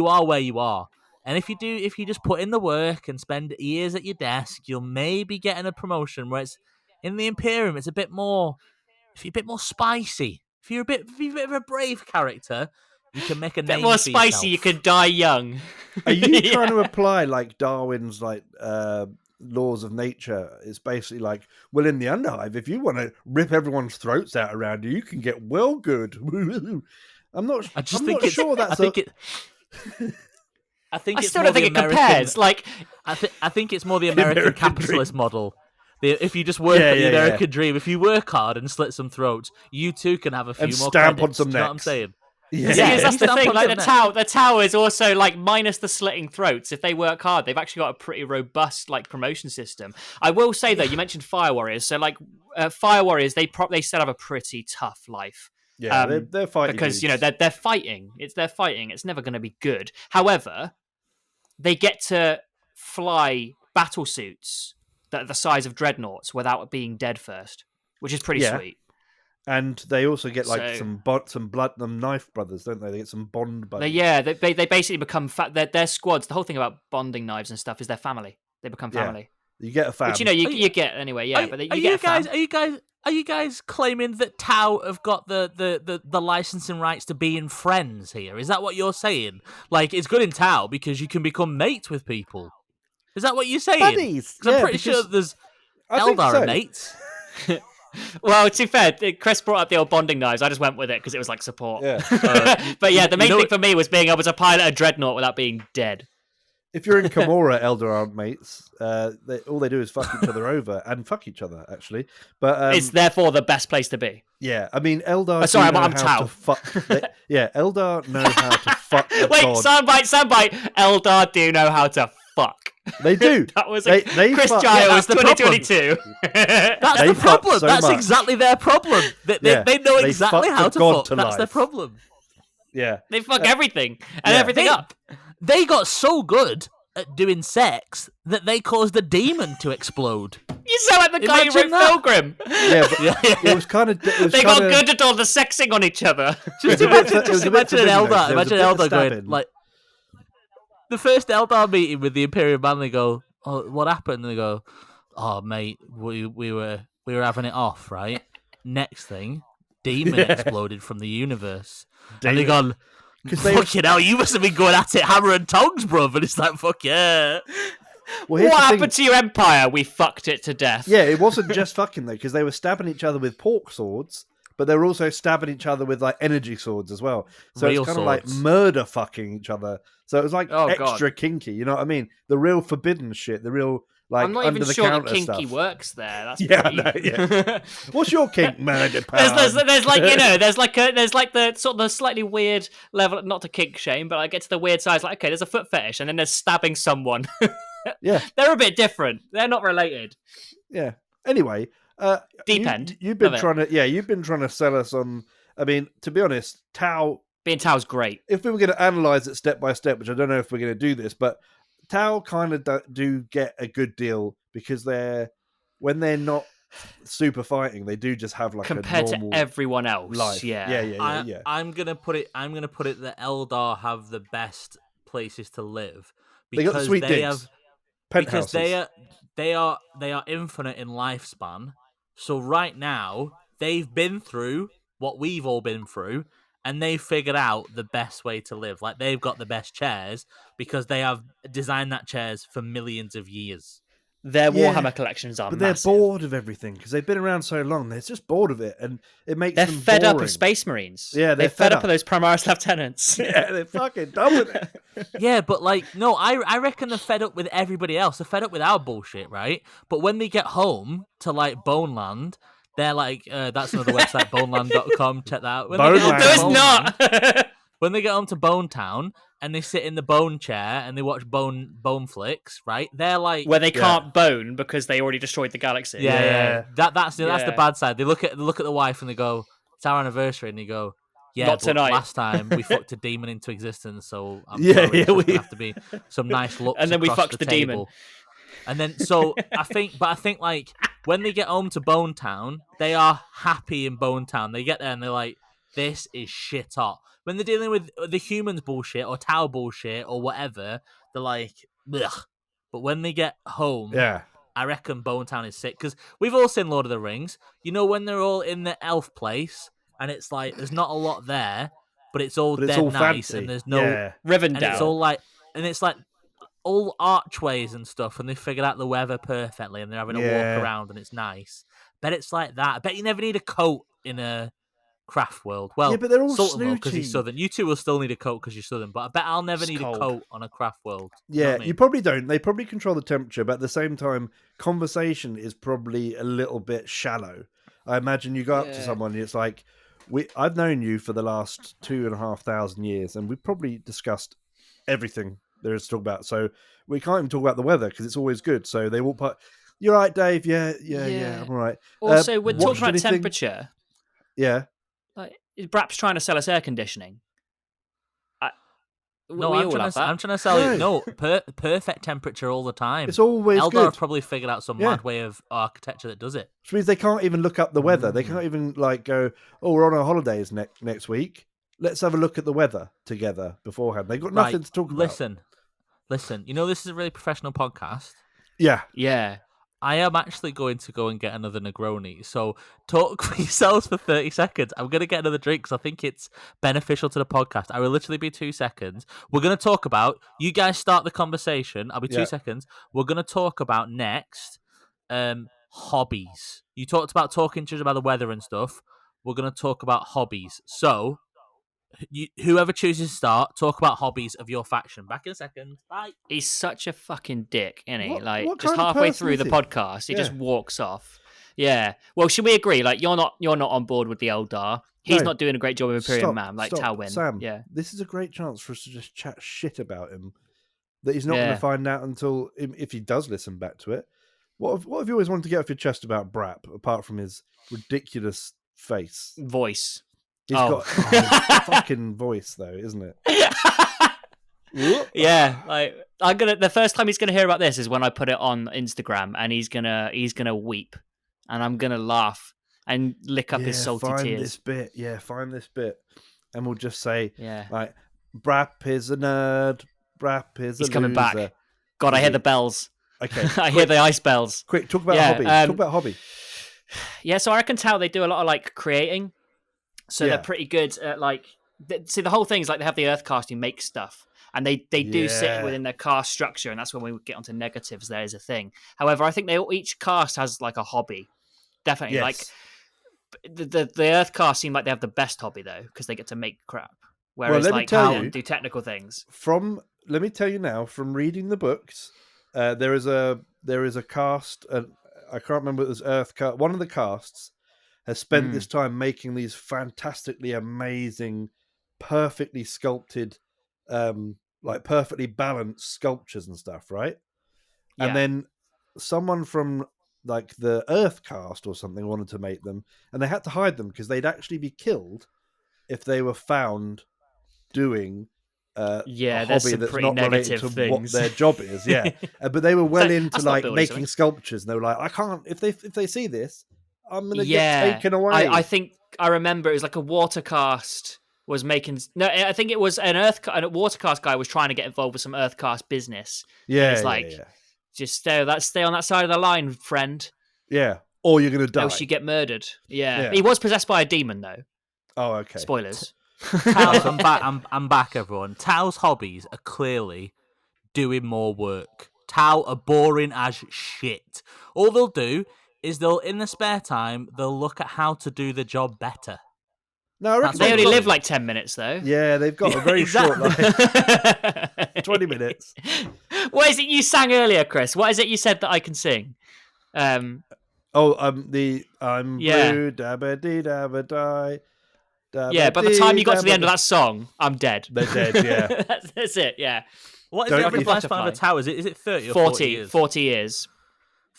are where you are, and if you just put in the work and spend years at your desk, you'll maybe get a promotion. Whereas in the Imperium, it's a bit more. If you're a bit more spicy, if you're a bit of a brave character, you can make a name more for spicy. yourself. You could die young. Are you trying to apply like Darwin's like laws of nature? It's basically like, well, in the Underhive, if you want to rip everyone's throats out around you, you can get well good. I'm not sure that's. I think I still don't think it compares. Like, I think it's more the American capitalist model. If you just work at the American dream, if you work hard and slit some throats, you too can have a few and more stamp credits. on some necks. You know what I'm saying? Yeah, that's the thing. Like the Tau is also like minus the slitting throats. If they work hard, they've actually got a pretty robust like promotion system. I will say though, you mentioned Fire Warriors. So like Fire Warriors, they still have a pretty tough life. Yeah, they're fighting because they're fighting. They're fighting. It's never going to be good. However, they get to fly battle suits that are the size of dreadnoughts without being dead first, which is pretty sweet. And they also get like some blood, them knife brothers, don't they? They get some bond buddies. They basically become their squads. The whole thing about bonding knives and stuff is their family. They become family. You get a fam. Which you get anyway. Yeah, but Are you guys claiming that Tau have got the licensing rights to being friends here? Is that what you're saying? Like it's good in Tau because you can become mates with people. Is that what you're saying? Buddies. I'm pretty sure there's Eldar are mates. Well, to be fair, Chris brought up the old bonding knives. I just went with it because it was like support. Yeah. But yeah, the main thing for me was being able to pilot a dreadnought without being dead. If you're in Camorra, Eldar aren't mates. All they do is fuck each other over and fuck each other, actually. But it's therefore the best place to be. Yeah, I mean, Eldar. I'm Tau. Eldar know how to fuck. Wait, soundbite. Eldar do know how to fuck. They do. That was they Chris Giles, 2022. That's the problem. That's exactly their problem. They know exactly how to fuck. That's their problem. Yeah, they fuck everything and everything up. They got so good at doing sex that they caused a demon to explode. You sound like the guy who wrote Pilgrim. Yeah, but it was kind of. They got good at all the sexing on each other. Just imagine an Eldar. Imagine an Eldar going like. the first Eldar meeting with the Imperial man, they go, "Oh, what happened?" And they go, "Oh, mate, we were having it off, right? Next thing, demon Yeah. exploded from the universe." And Demon- they gone, "Fucking hell, you must have been going at it hammer and tongs, bruv." And it's like, "Fuck yeah." Well, here's What the thing. happened to your empire? We fucked it to death. Yeah, it wasn't just fucking though, because they were stabbing each other with pork swords, but they were also stabbing each other with like energy swords as well. So Real it's kind of like swords. murder fucking each other. So it was like Oh, extra kinky. You know what I mean? The real forbidden shit. The real like I'm not under even the sure that counter kinky stuff. works there. That's Yeah, pretty... I know, yeah. What's your kink, murder pound? There's like there's like the sort of the slightly weird level, not to kink shame, but I get to the weird size. Like, okay, there's a foot fetish, and then there's stabbing someone. Yeah, They're a bit different. They're not related. yeah. Anyway, Deep end. You've been Love it. trying to sell us on. I mean, to be honest, Tau. Being Tao's great. If we were going to analyze it step by step, which I don't know if we're going to do this, but Tau kind of do get a good deal because when they're not super fighting, they do just have like Compared a normal to everyone else. life. Yeah. Yeah. I'm gonna put it that Eldar have the best places to live They got the because sweet they digs, have penthouses. because they are infinite in lifespan. So right now they've been through what we've all been through, and they've figured out the best way to live. Like they've got the best chairs because they have designed that chairs for millions of years. Their Yeah, Warhammer collections are but massive. they're bored of everything because they've been around so long. They're just bored of it, and it makes They're them fed up boring. of Space Marines. Yeah, they're fed up of those Primaris lieutenants. Yeah, they're fucking done with it. Yeah, but like, no, I reckon they're fed up with everybody else. They're fed up with our bullshit, right? But when they get home to like Boneland, they're like, that's another website, boneland.com. Check that out. When they get home Boneland. to No, it's Boneland- not. When they get home to Bone Town and they sit in the bone chair and they watch bone flicks, right? They're like, Where they can't bone because they already destroyed the galaxy. yeah. That's the Yeah. bad side. They look at the wife and they go, "It's our anniversary," and they go, "Yeah, Not but tonight." last time we fucked a demon into existence, so I'm Yeah, sorry, yeah, it's just we- gonna have to be some nice looks." And then we across fucked the demon. table. And then so I think like when they get home to Bone Town, they are happy in Bone Town. They get there and they're like, "This is shit hot." When they're dealing with the humans bullshit or Tau bullshit or whatever, they're like, ugh. But when they get home, Yeah, I reckon Bone Town is sick because we've all seen Lord of the Rings. You know when they're all in the elf place and it's like there's not a lot there, but it's all but it's dead all nice fancy. and there's no Yeah. Rivendell. and it's all like and it's like all archways and stuff, and they figured out the weather perfectly, and they're having a Yeah. walk around, and it's nice. Bet it's like that. I bet you never need a coat in a craft world. Well, Yeah, but they're all Sultan will because he's snooty. southern. You two will still need a coat because you're southern, but I bet I'll never It's need cold. a coat on a craft world. You know Yeah, what I mean? you probably don't. They probably control the temperature, but at the same time, conversation is probably a little bit shallow. I imagine you go up to Yeah. someone and it's like, I've known you for the last 2,500 years, and we've probably discussed everything there is to talk about. So we can't even talk about the weather because it's always good. So they walk past, "You're right, Dave. Yeah, Yeah. I'm all right." Also, we're watched talking about anything? temperature. Yeah, Like, is Brap's trying to sell us air conditioning? No, we I'm all trying have to. that. I'm trying to sell it. No. No, perfect temperature all the time. it's always Eldar good. have probably figured out some Yeah. mad way of architecture that does it. Which means they can't even look up the weather. They can't even like go, "Oh, we're on our holidays next week. Let's have a look at the weather together beforehand." They've got nothing to talk about. Listen. You know this is a really professional podcast. Yeah, Yeah. I am actually going to go and get another Negroni. So talk for yourselves for 30 seconds. I'm going to get another drink because I think it's beneficial to the podcast. I will literally be 2 seconds. We're going to talk about, you guys start the conversation. I'll be 2 Yeah. seconds. We're going to talk about next hobbies. You talked about talking to us about the weather and stuff. We're going to talk about hobbies. So whoever chooses to start, talk about hobbies of your faction. Back in a second. Bye. He's such a fucking dick, isn't he? What Like, just kind of halfway person through is the he? podcast, he just Yeah. walks off. Yeah. Well, should we agree? Like, you're not on board with the Eldar. He's No. not doing a great job of Imperial Stop, Man, like stop. Tywin. Sam, Yeah. this is a great chance for us to just chat shit about him that he's not going Yeah. to find out until if he does listen back to it. What have you always wanted to get off your chest about Brap, apart from his ridiculous face? Voice. He's Oh. got his fucking voice, though, isn't it? Yeah, like the first time he's gonna hear about this is when I put it on Instagram, and he's gonna weep, and I'm gonna laugh and lick up his salty find tears. this bit. Yeah, find this bit, and we'll just say, Yeah. like, Brap is a nerd. Brap is He's a coming loser. back. God, I hear the bells. Okay, I hear the ice bells. Quick, talk about hobby. Talk about hobby. Yeah, so I can tell they do a lot of like creating. So they're pretty good at like. See, the whole thing is like they have the Earth cast who make stuff, and they do sit within their cast structure, and that's when we get onto negatives. There is a thing. However, I think each cast has like a hobby. Definitely, like the Earth cast seem like they have the best hobby though, because they get to make crap. Whereas like Talon do technical things. Let me tell you now, from reading the books, there is a cast. I can't remember if it was Earth cast. One of the casts has spent this time making these fantastically amazing, perfectly sculpted, like perfectly balanced sculptures and stuff, right? Yeah. And then someone from like the Earth cast or something wanted to make them, and they had to hide them because they'd actually be killed if they were found doing a hobby that's not related to what their job is. Yeah, but they were well into like making sculptures, and they were like, I can't if they see this, I'm gonna get taken away. I think I remember it was like a water cast was making. No, I think it was a water cast guy was trying to get involved with some Earth cast business. Yeah, he's like, just stay on that side of the line, friend. Yeah, or you're gonna die. Else you get murdered. Yeah, he was possessed by a demon though. Oh, okay. Spoilers. Tao's, I'm back, everyone. Tao's hobbies are clearly doing more work. Tao are boring as shit. All they'll do is in the spare time, they'll look at how to do the job better. No, they only live like 10 minutes, though. Yeah, they've got a very short life. 20 minutes. What is it you sang earlier, Chris? What is it you said that I can sing? I'm blue, dabba dee dabba die. Yeah, by the time you got to the end of that song, I'm dead. They're dead, yeah. That's it, yeah. What is the average lifespan of a Tao? Is it 30 or 40 years? 40 years.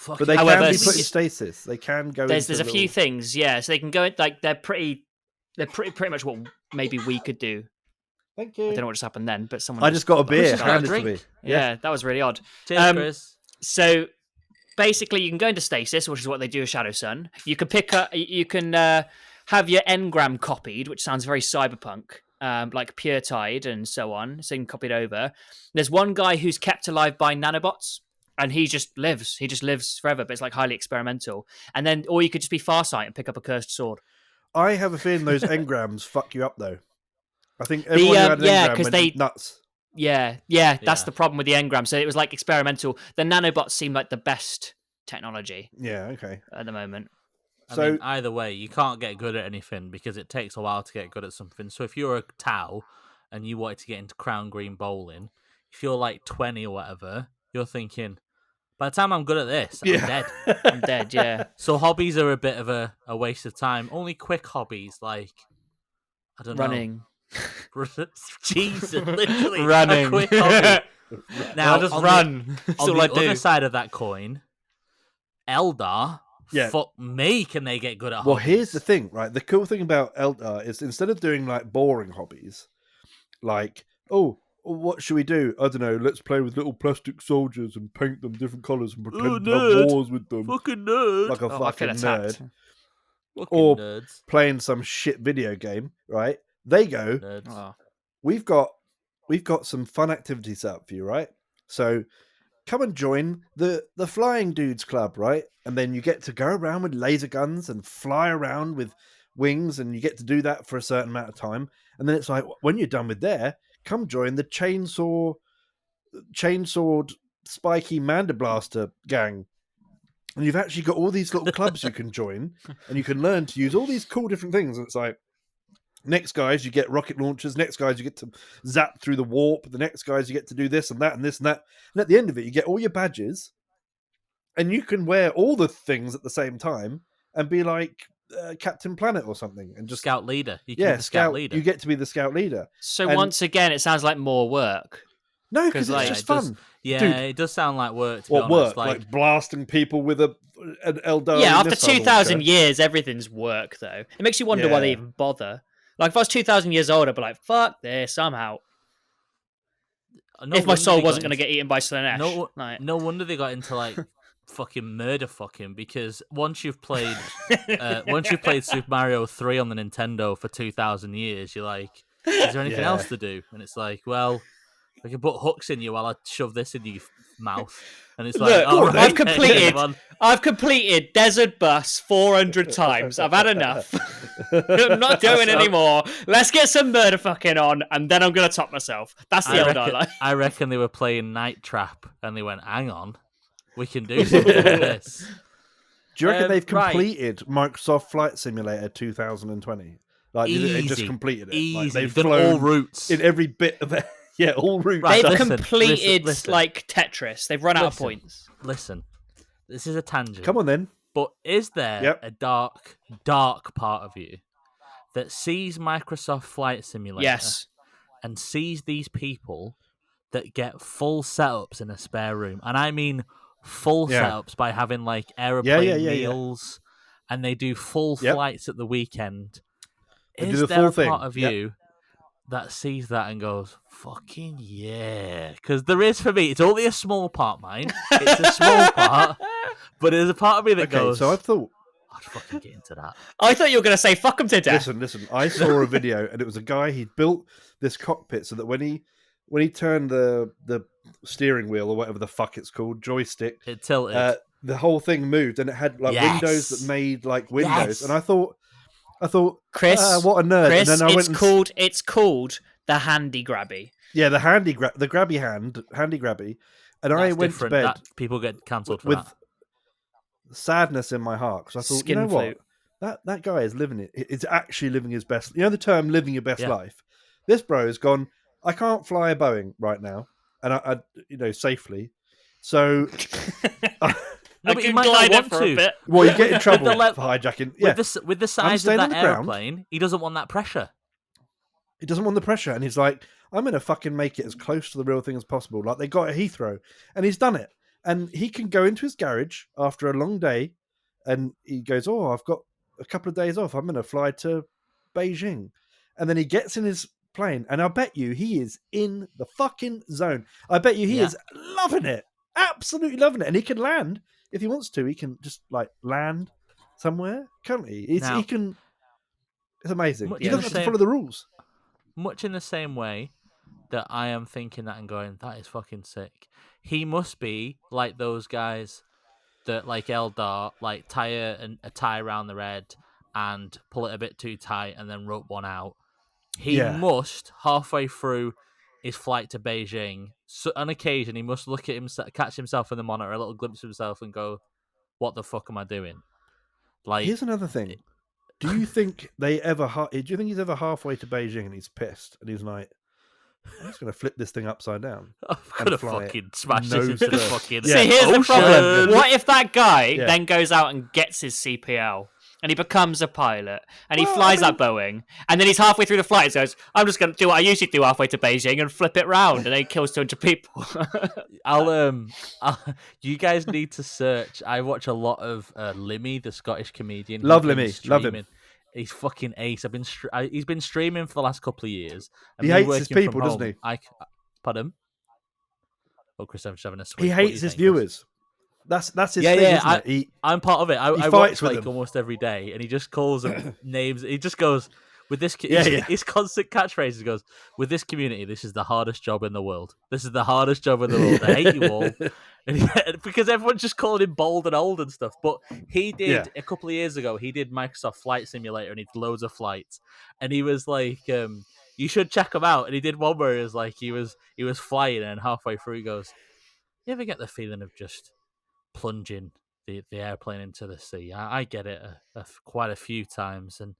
But they can be put in stasis. They can go there's a few things, yeah. So they can go, like, they're pretty much what maybe we could do. Thank you. I don't know what just happened then, but someone... I just got a beer handed to me. Yeah, that was really odd. Cheers, Chris. So... basically, you can go into stasis, which is what they do with Shadow Sun. You can have your engram copied, which sounds very cyberpunk, like Pure Tide and so on. So you can copy it over. There's one guy who's kept alive by nanobots, and he just lives. He just lives forever, but it's like highly experimental. And then, or you could just be Farsight and pick up a cursed sword. I have a feeling those engrams fuck you up, though. I think everyone who had an engram went nuts. Yeah, that's the problem with the engram. So it was like experimental. The nanobots seem like the best technology. Yeah, okay. At the moment. I mean, either way, you can't get good at anything because it takes a while to get good at something. So if you're a Tao and you wanted to get into Crown Green bowling, if you're like 20 or whatever, you're thinking, by the time I'm good at this, I'm dead. I'm dead, yeah. So hobbies are a bit of a waste of time. Only quick hobbies like, I don't know. Running. Jesus, literally running. A quick hobby. Now, I'll just run. On the other side of that coin, Eldar, fuck me, can they get good at hobbies? Well, here's the thing, right? The cool thing about Eldar is instead of doing like boring hobbies, like, what should we do? I don't know, let's play with little plastic soldiers and paint them different colours and pretend to have wars with them. Fucking nerd. Like a fucking nerd. Fucking or nerds. Playing some shit video game, right? They go, we've got some fun activities set up for you, right? So come and join the Flying Dudes Club, right? And then you get to go around with laser guns and fly around with wings, and you get to do that for a certain amount of time. And then it's like, when you're done with there, come join the chainsawed spiky Mandablaster gang. And you've actually got all these little clubs you can join, and you can learn to use all these cool different things. And it's like, next guys, you get rocket launchers. Next guys, you get to zap through the warp. The next guys, you get to do this and that and this and that. And at the end of it, you get all your badges, and you can wear all the things at the same time and be like Captain Planet or something, and just scout leader. You can be the scout leader. You get to be the scout leader. So once again, it sounds like more work. No, because it's just fun. Dude, it does sound like work. To what be honest. work? Like blasting people with an Eldar. Yeah, after 2,000 years, everything's work, though. It makes you wonder why they even bother. Like, if I was 2,000 years old, I'd be like, fuck this, I'm out. If my soul wasn't going to get eaten by Slanesh. No wonder they got into, like, fucking murder fucking, because once you've played Super Mario 3 on the Nintendo for 2,000 years, you're like, is there anything else to do? And it's like, well, I can put hooks in you while I shove this in your mouth, and it's like, Look, all right, I've completed Desert Bus 400 times. I've had enough. I'm not doing anymore. Let's get some murder fucking on, and then I'm gonna top myself. That's the Eldar. I reckon they were playing Night Trap, and they went, "Hang on, we can do something with this." Do you reckon they've completed Microsoft Flight Simulator 2020? Like, they just completed it. Easy. Like, they've done all routes in every bit of it. Yeah, all routes. Right, they've completed like Tetris. They've run out of points. Listen, this is a tangent. Come on then. But is there a dark part of you that sees Microsoft Flight Simulator and sees these people that get full setups in a spare room? And I mean full setups by having like aeroplane meals, and they do full flights at the weekend. Is there a part of you that sees that and goes, fucking yeah? Because there is for me. It's only a small part, mine. It's a small part, but there's a part of me that goes, so I thought, I'd fucking get into that. I thought you were going to say, fuck him to death. Listen. I saw a video, and it was a guy, he'd built this cockpit so that when he turned the steering wheel, or whatever the fuck it's called, joystick, it tilted. The whole thing moved, and it had like windows that made like windows. And I thought, Chris, what a nerd. Chris, and then it's called the handy grabby. Yeah, the grabby handy grabby. And I went to bed. People get cancelled for with that. Sadness in my heart, because I thought, Skin flute. what? That guy is living it. It's actually living his best. You know the term "living your best life." This bro has gone. I can't fly a Boeing right now, and I safely. So I can glide it for a bit. Well, you get in trouble for hijacking. Yeah, with the size of that airplane, he doesn't want that pressure. He doesn't want the pressure, and he's like, I'm going to fucking make it as close to the real thing as possible. Like they got at Heathrow, and he's done it. And he can go into his garage after a long day, and he goes, oh, I've got a couple of days off. I'm going to fly to Beijing. And then he gets in his plane, and I bet you he is in the fucking zone. I bet you he is loving it. Absolutely loving it. And he can land if he wants to. He can just like land somewhere, can't he? He can. It's amazing. He doesn't have to follow the rules. Much in the same way that I am thinking that and going, that is fucking sick. He must be like those guys that, like Eldar, like tie a tie around their head and pull it a bit too tight and then rope one out. He must, halfway through his flight to Beijing, so on occasion, he must look at himself, catch himself in the monitor, a little glimpse of himself, and go, "What the fuck am I doing?" Like, here's another thing. Do you think do you think he's ever halfway to Beijing and he's pissed and he's like, I'm just going to flip this thing upside down. I'm going to fucking smash this into the fucking See, here's the problem. What if that guy then goes out and gets his CPL and he becomes a pilot and he flies that Boeing and then he's halfway through the flight and goes, I'm just going to do what I usually do halfway to Beijing and flip it round, and then he kills 200 people. You guys need to search. I watch a lot of Limmy, the Scottish comedian. Love Limmy. Love him. He's fucking ace. He's been streaming for the last couple of years. He hates his people, doesn't he? Pardon? Oh, Chris, I'm just having a sweet. He hates his viewers. That's his thing, isn't it? I'm part of it. I fights watch with like them almost every day, and he just calls them names. He just goes with this. His constant catchphrase goes, "With this community, this is the hardest job in the world. This is the hardest job in the world. I hate you all." Because everyone's just calling him bold and old and stuff. But he did a couple of years ago. He did Microsoft Flight Simulator, and he did loads of flights. And he was like, "You should check him out." And he did one where it was like he was flying, and halfway through he goes, "You ever get the feeling of just plunging the airplane into the sea?" I get it quite a few times, and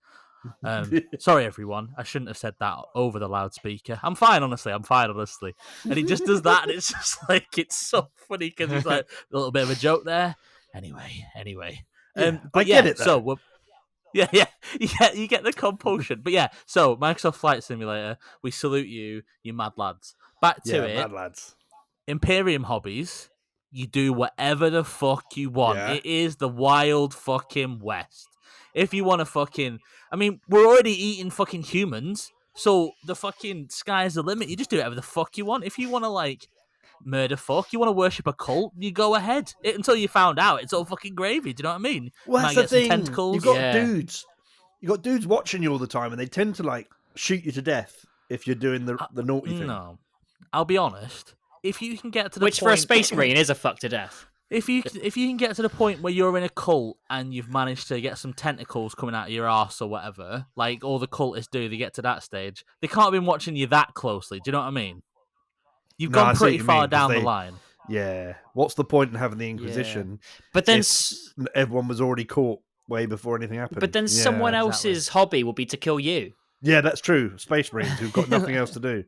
sorry everyone, I shouldn't have said that over the loudspeaker. I'm fine honestly. And he just does that, and it's just like, it's so funny because it's like a little bit of a joke there. Anyway, but I get it though. So you get the compulsion. But yeah, so Microsoft Flight Simulator, we salute you mad lads. Back to it, mad lads. Imperium hobbies, you do whatever the fuck you want. It is the wild fucking west. If you want to fucking... I mean, we're already eating fucking humans, so the fucking sky's the limit. You just do whatever the fuck you want. If you want to, like, murder fuck, you want to worship a cult, you go ahead. Until you found out, it's all fucking gravy. Do you know what I mean? Well, that's the thing. You've got dudes. You've got dudes watching you all the time, and they tend to, like, shoot you to death if you're doing the naughty thing. No. I'll be honest. If you can get to the Which point, for a space marine is a fuck to death. if you can get to the point where you're in a cult and you've managed to get some tentacles coming out of your arse or whatever, like all the cultists do, they get to that stage. They can't have been watching you that closely. Do you know what I mean? You've No, I gone see what pretty you far mean, 'cause down the they- line. Yeah. What's the point in having the Inquisition? But then, if everyone was already caught way before anything happened. but then Yeah. someone exactly. else's hobby will be to kill you. Yeah, that's true. Space Marines who've got nothing else to do.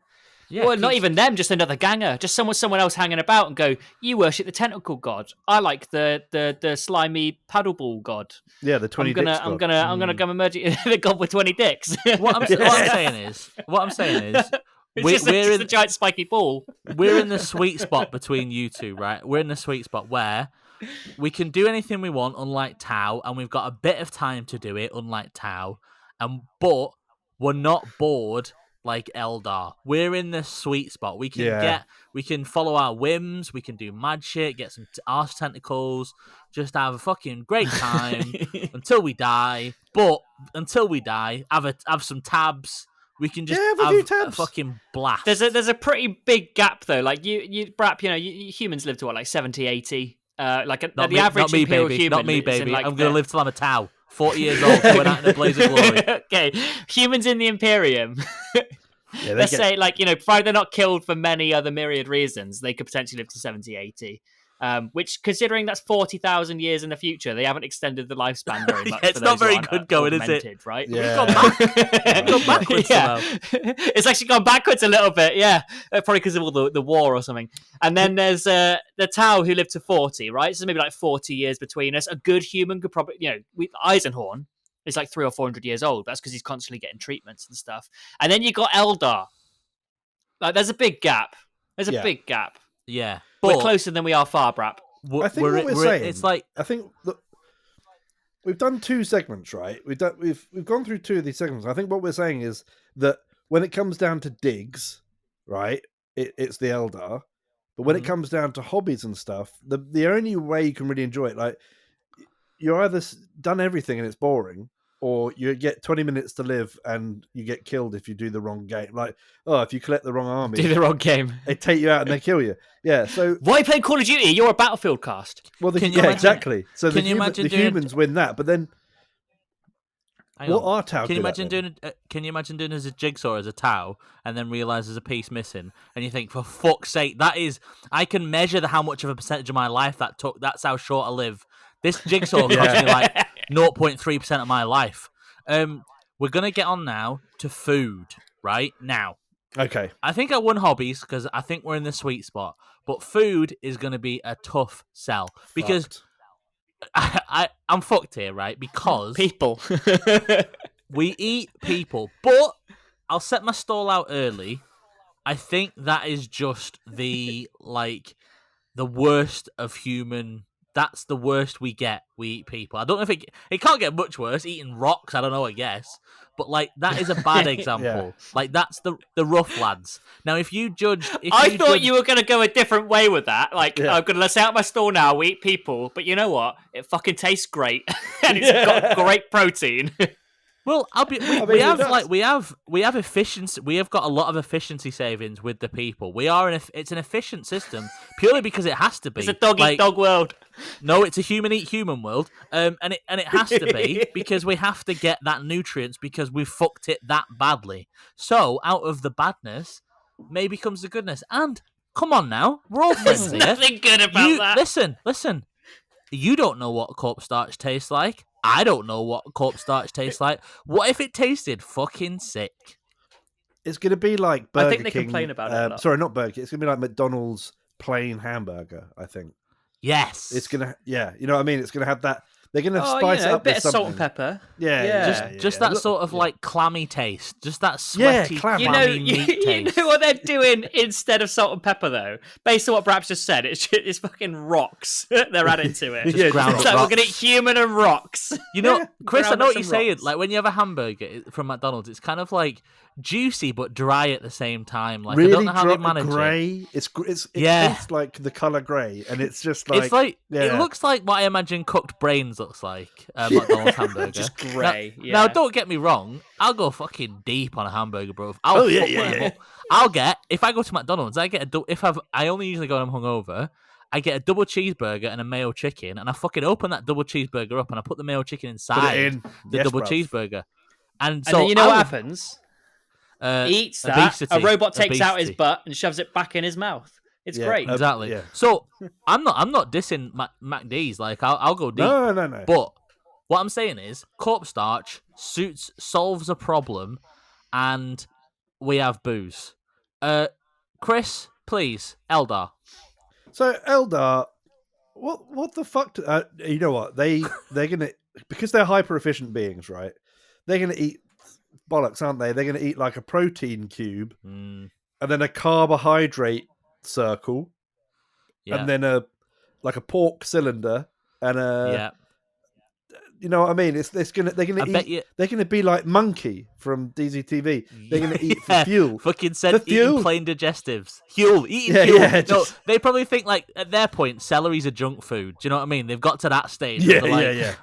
Yeah, Well, not keeps- even them, just another ganger. Just someone else hanging about and go, you worship the tentacle god. I like the slimy paddleball god. Yeah, the 20 I'm gonna go emerge the god with 20 dicks. What I'm saying is, It's just a giant spiky ball. we're in the sweet spot between you two, right? We're in the sweet spot where we can do anything we want, unlike Tau, and we've got a bit of time to do it, unlike Tau, but we're not bored like Eldar. We're in the sweet spot. We can follow our whims, we can do mad shit, get some arse tentacles, just have a fucking great time until we die. But until we die, have some tabs. We can just have a few tabs. a fucking blast. There's a pretty big gap though. Like Brap, you humans live to what, like 70, 80? Like the average not me, imperial baby. human. Not me, is in, baby. like, I'm gonna live till I'm a Tau. 40 years old, going out in a blaze of glory. Okay, humans in the Imperium. Yeah, Let's say, like, provided they're not killed for many other myriad reasons, they could potentially live to 70, 80. Which, considering that's 40,000 years in the future, they haven't extended the lifespan very much. It's for not those who very aren't, good going, is it? augmented, right? Yeah. We've gone backwards Yeah. somehow. It's actually gone backwards a little bit, yeah. Probably because of all the war or something. And then there's the Tau who lived to 40, right? So maybe like 40 years between us. A good human could probably, Eisenhorn is like 300 or 400 years old. That's because he's constantly getting treatments and stuff. And then you got Eldar. Like, there's a big gap. There's a big gap. Yeah. We're But closer than we are far, Brap. I think what we're saying, it's like, I think that we've done two segments, right? We've gone through two of these segments. I think what we're saying is that when it comes down to digs, right, it's the Eldar. But when it comes down to hobbies and stuff, the only way you can really enjoy it, like, you're either done everything and it's boring, or you get 20 minutes to live and you get killed if you do the wrong game. Like, if you collect the wrong army, Do the wrong game. they take you out and they kill you. Yeah, so... Why are you playing Call of Duty? You're a Battlefield cast. Well, Can you imagine- exactly. So can you imagine the doing- humans win that, but then hang what on. are Tau Can you good at imagine then? doing? Can you imagine doing as a jigsaw as a Tau, and then realize there's a piece missing, and you think, for fuck's sake, that is. I can measure how much of a percentage of my life that took. That's how short I live. This jigsaw cost me like 0.3% of my life. We're gonna get on now to food. Right now, Okay. I think I won hobbies because I think we're in the sweet spot. But food is going to be a tough sell because Fucked. I'm fucked here, right? Because People. we eat people, but I'll set my stall out early. I think that is just the worst of human. That's the worst we get. We eat people. I don't know if it can't get much worse. Eating rocks, I don't know. I guess, but like that is a bad example. Yeah. Like that's the rough lads. Now, if you judge, I thought you were going to go a different way with that. Like, Yeah. I'm going to let's out my stall now. We eat people, but you know what? It fucking tastes great, and it's got great protein. Well, we have efficiency. We have got a lot of efficiency savings with the people. It's an efficient system purely because it has to be. It's a dog eat dog world. No, it's a human eat human world. And it has to be because we have to get that nutrients because we fucked it that badly. So out of the badness, maybe comes the goodness. And come on now, we're all friends There's here. nothing good about that. Listen. You don't know what corpse starch tastes like. I don't know what corpse starch tastes like. What if it tasted fucking sick? It's going to be like Burger I think they King. complain about it a lot. Sorry, not Burger King. It's going to be like McDonald's plain hamburger, I think. Yes. It's going to, you know what I mean? It's going to have that. They're going to spice it a up bit with of something. salt and pepper. Just that sort of like clammy taste. Just that Yeah, sweaty, clammy. clammy You meat taste. know what they're doing instead of salt and pepper, though? Based on what Brap's just said, it's fucking rocks they're adding to it. Just ground It's up like we're going to rocks. eat human and rocks. You know, Chris, I Ground know up what you're some saying. rocks. Like when you have a hamburger from McDonald's, it's kind of like juicy but dry at the same time. Like really I don't know how they manage it. grey. It tastes like the colour grey, and it's just like It's like it looks like what I imagine cooked brains looks like. McDonald's hamburger, Just grey. Now, don't get me wrong. I'll go fucking deep on a hamburger, bro. I'll get if I go to McDonald's, I get I only usually go when I'm hungover. I get a double cheeseburger and a mayo chicken, and I fucking open that double cheeseburger up and I put the mayo chicken inside the double cheeseburger. And so then you know what happens? He eats that. Obesity. A robot takes out his butt and shoves it back in his mouth. It's great. Exactly. So I'm not dissing MacD's. Like I'll go deep. No. But what I'm saying is, corpse starch solves a problem, and we have booze. Chris, please, Eldar. So Eldar, what the fuck? You know what? They're gonna, because they're hyper efficient beings, right? They're gonna eat bollocks, aren't they? They're gonna eat like a protein cube, and then a carbohydrate circle, and then a pork cylinder, and a you know what I mean? They're gonna be like Monkey from DZTV. They're gonna eat for fuel. Fucking said eating plain digestives. Fuel. No, they probably think like at their point, celery's a junk food. Do you know what I mean? They've got to that stage. Yeah.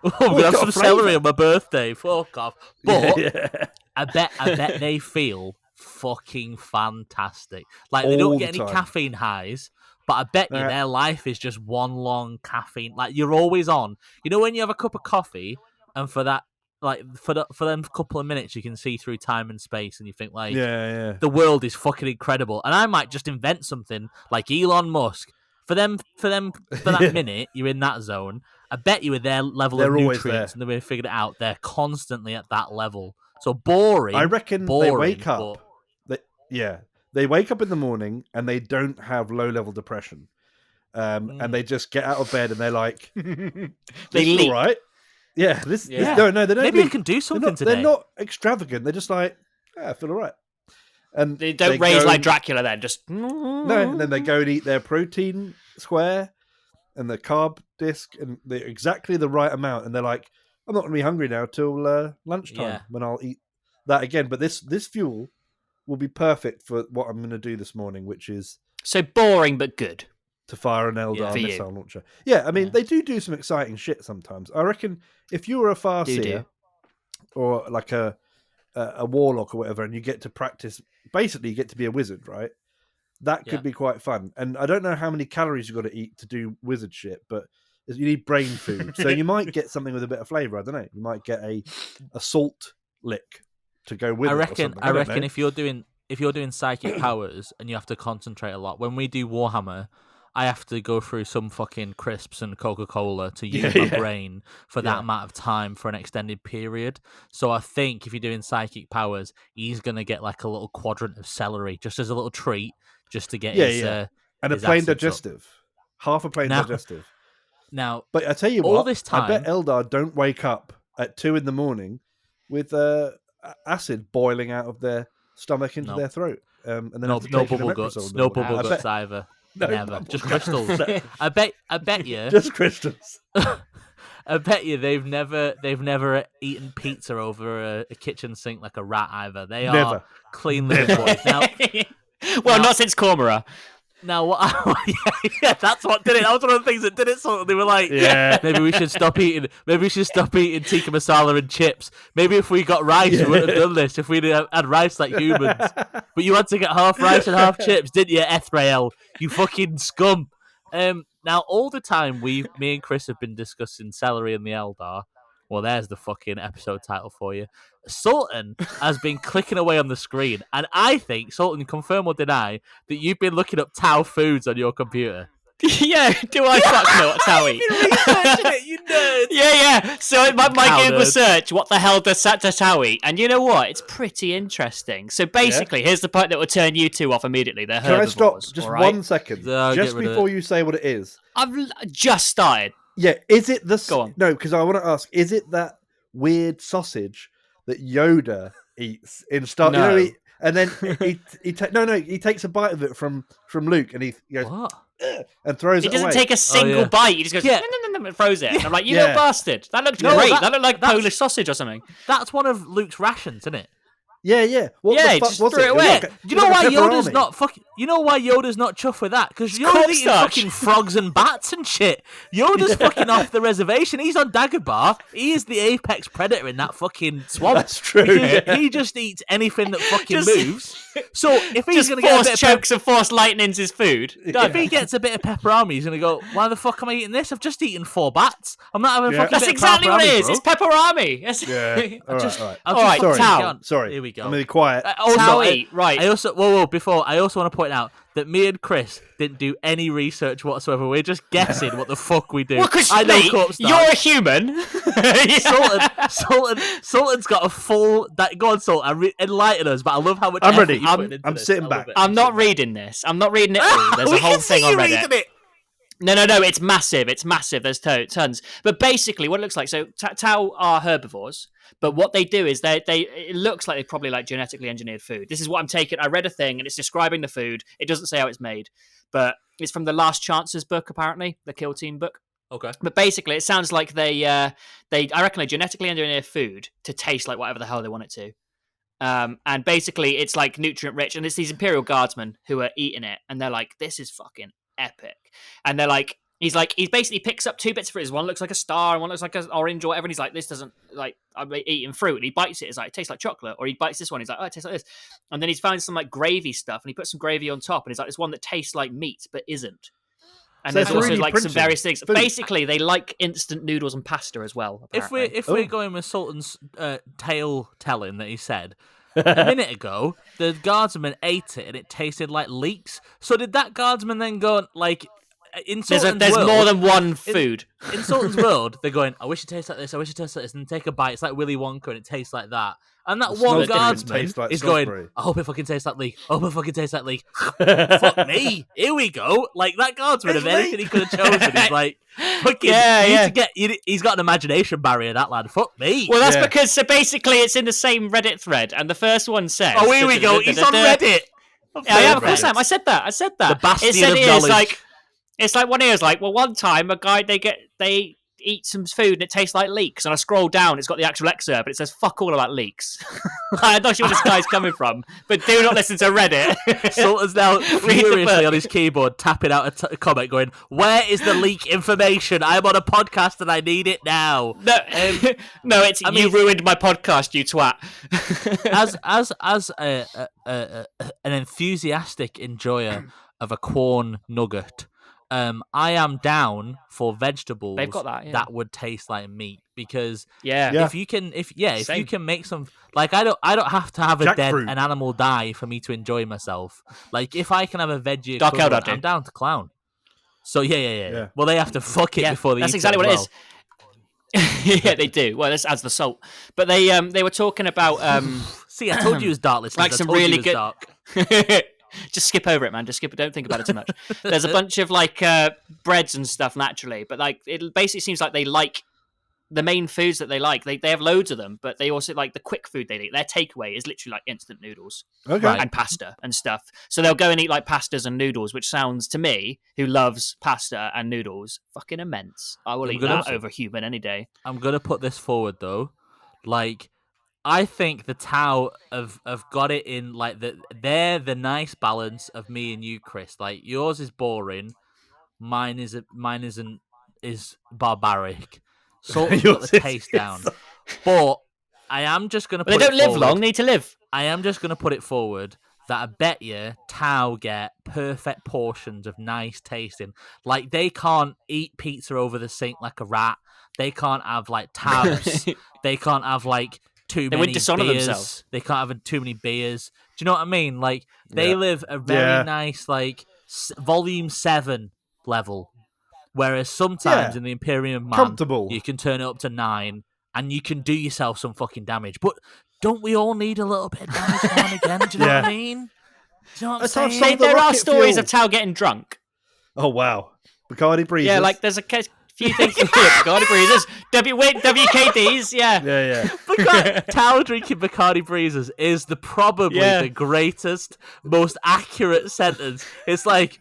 Oh, I'm gonna have some celery on my birthday. Fuck off. But I bet they feel fucking fantastic. Like they don't get any caffeine highs. But I bet you their life is just one long caffeine. Like you're always on. You know when you have a cup of coffee, and for that, like for them couple of minutes, you can see through time and space, and you think like, the world is fucking incredible. And I might just invent something like Elon Musk. For that minute, you're in that zone. I bet you with their level of nutrients and the way they figured it out, they're constantly at that level. So boring. I reckon they wake up. They wake up in the morning and they don't have low-level depression, and they just get out of bed and they're like, "They leap, all right." Yeah, no, they don't. Maybe they can do something today. They're not extravagant. They're just like, I feel all right. And they don't raise like Dracula. Then just no. And then they go and eat their protein square and the carb disc, and they're exactly the right amount. And they're like, I'm not going to be hungry now till lunchtime when I'll eat that again. But this fuel will be perfect for what I'm going to do this morning, which is so boring but good. To fire an Eldar missile launcher. Yeah, I mean, they do some exciting shit sometimes. I reckon if you were a Farseer or like a warlock or whatever, and you get to practice, basically you get to be a wizard, right? That could be quite fun. And I don't know how many calories you've got to eat to do wizard shit, but you need brain food. So you might get something with a bit of flavour, I don't know. You might get a salt lick to go with it. I reckon if you're doing psychic powers and you have to concentrate a lot, when we do Warhammer, I have to go through some fucking crisps and Coca-Cola to use my brain for that amount of time for an extended period. So I think if you're doing psychic powers, he's gonna get like a little quadrant of celery just as a little treat, just to get his and a plain digestive, half a plain digestive. Now, but I tell you all what, this time, I bet Eldar don't wake up at 2 a.m. with acid boiling out of their stomach into their throat, and then no bubble guts either. No, never, just crystals. I bet you, just crystals. I bet you they've never eaten pizza over a kitchen sink like a rat either. They are clean little boys. Now, not since Cormora. Now, that's what did it. That was one of the things that did it. So they were like, maybe we should stop eating. Maybe we should stop eating tikka masala and chips. Maybe if we got rice, we wouldn't have done this. If we'd had rice like humans, but you had to get half rice and half chips, didn't you, Ethrael? You fucking scum. Now, all the time me and Chris have been discussing celery and the Eldar. Well, there's the fucking episode title for you. Sultan has been clicking away on the screen, and I think, Sultan, confirm or deny, that you've been looking up Tau foods on your computer. Yeah, do I fuck know what Tau eat? You've been researching it, you nerd. Yeah. So my Google search, what the hell does Tau eat? And you know what? It's pretty interesting. So basically, here's the part that will turn you two off immediately. They're herbivores. Can I stop just 1 second? Just before you say what it is. I've just started. Yeah, is it the... Go on. No, because I want to ask, is it that weird sausage that Yoda eats in Star... No. You know, and then he takes a bite of it from Luke, and he goes... What? And throws it away. He doesn't take a single bite. He just goes, no, and throws it. And I'm like, you little bastard. That looked great. That looked like Polish sausage or something. That's one of Luke's rations, isn't it? Yeah. What Yeah, the fuck just was threw it? it It was away. like a- You it was know like why a Yoda's pepperoni. not fucking? You know why Yoda's not chuffed with that? Because Yoda's eating cornstarch. fucking frogs and bats and shit. Yoda's fucking off the reservation. He's on Dagobah. He is the apex predator in that fucking swamp. That's true. Because Yeah. he just eats anything that fucking Just- moves. So if he's Just gonna get a force bit of chokes and force lightning's his food. Done. if he gets a bit of pepperami, he's gonna go, "Why the fuck am I eating this? I've just eaten 4 bats. I'm not having a Yeah. fucking That's bit exactly of what it pepperami, is. bro." It's pepperami. That's- Yeah. All just- right. I'll All just right, fucking Tao. go on. Sorry. Here we go. I'm gonna be quiet. Also, Towie, right. I also whoa before I also want to point out that me and Chris didn't do any research whatsoever. We're just guessing what the fuck we do. Well, because I know corpse you're a human. Sultan's got a full. Go on, Sultan. Enlighten us. But I love how much. I'm effort ready. you're putting into I'm this. sitting I love back. it. I'm not reading this. I'm not reading it all. There's We a whole can see thing on you Reddit. reading it. No, it's massive. It's massive. There's tons. But basically, what it looks like, so Tau are herbivores, but what they do is they it looks like they probably like genetically engineered food. This is what I'm taking. I read a thing and it's describing the food. It doesn't say how it's made, but it's from the Last Chances book, apparently, the Kill Team book. Okay. But basically, it sounds like I reckon they genetically engineer food to taste like whatever the hell they want it to. And basically, it's like nutrient rich, and it's these Imperial Guardsmen who are eating it, and they're like, "This is fucking epic." And they're like, he basically picks up 2 bits of fruit. One looks like a star, and one looks like an orange or whatever. And he's like, "This doesn't like I'm eating fruit." And he bites it. It's like, it tastes like chocolate. Or he bites this one. He's like, "Oh, it tastes like this." And then he's found some like gravy stuff, and he puts some gravy on top, and he's like, "There's one that tastes like meat but isn't." And So there's it's also really like some printing various things. food. Basically, they like instant noodles and pasta as well. If Apparently. we're going with Sultan's tale telling that he said a minute ago, the guardsman ate it and it tasted like leeks. So did that guardsman then go like? In Sultan's There's world, more than one food. in Sultan's world, they're going, "I wish it tastes like this. I wish it tastes like this," and take a bite. It's like Willy Wonka, and it tastes like that. And that It one smells different, guardsman tastes like is going, strawberry. "I hope it fucking tastes like leek. I hope it fucking tastes like leek." Fuck me. Here we go. Like that guardsman of It's anything he could have chosen. He's like, fucking. Yeah. He's got an imagination barrier. That lad. Fuck me. Well, that's Yeah. because so basically it's in the same Reddit thread, and the first one says, Oh, here we go. He's on Reddit. Yeah, of course I am. I said that. The bastion it said of it is knowledge. it's like one here is like, well, one time a guy they eat some food and it tastes like leeks, and I scroll down, it's got the actual excerpt, but it says fuck all about leeks. I'm not sure where this guy's coming from, but do not listen to Reddit. Sultan's now the furiously book. on his keyboard, tapping out a comment, going, "Where is the leak information? I'm on a podcast and I need it now." No, no, it's I you mean- ruined my podcast, you twat. As an enthusiastic enjoyer of a corn nugget, I am down for vegetables They've got that, yeah. would taste like meat because Yeah. if you can Same. make some like I don't have to have Jackfruit. an animal die for me to enjoy myself. Like if I can have a veggie Dark equivalent, Eldar do. I'm down to clown. So yeah. Yeah. Well, they have to fuck it Yeah, before they that's eat exactly it what as it is. Yeah, they do. Well, this adds the salt. But they were talking about See, I told you it was dark. Listeners. Like I some told you really it was good- dark. Just skip over it, man. Just skip it. Don't think about it too much. There's a bunch of like breads and stuff naturally, but like it basically seems like they like the main foods that they like. They have loads of them, but they also like the quick food they eat. Their takeaway is literally like instant noodles Okay. Right. and pasta and stuff. So they'll go and eat like pastas and noodles, which sounds to me, who loves pasta and noodles, fucking immense. I will I'm eat gonna- that over human any day. I'm gonna put this forward though, like I think the Tau have got it in like they're the nice balance of me and you, Chris. Like yours is boring, mine isn't barbaric. Sultan's got Yours the is- taste down, but I am just gonna. But Put they don't it live forward. long. They need to live. I am just gonna put it forward that I bet you Tau get perfect portions of nice tasting. Like they can't eat pizza over the sink like a rat. They can't have like tabs. They can't have like too They many would dishonor beers. themselves. They can't have too many beers. Do you know what I mean? Like they Yeah. live a very Yeah. nice like volume 7 level, whereas sometimes Yeah. in the Imperium Man Comfortable. you can turn it up to 9 and you can do yourself some fucking damage. But don't we all need a little bit of damage now and again? Do you know what Yeah. I mean? Do you know what I'm That's how saying? some- They, the there are rocket stories fuel. of Tau getting drunk. Oh wow. Bacardi breezes. Yeah, like there's a few things. Bacardi breezes, WKDs. Yeah. Yeah. Tau drinking Bacardi breezes is probably Yeah. the greatest, most accurate sentence. It's like,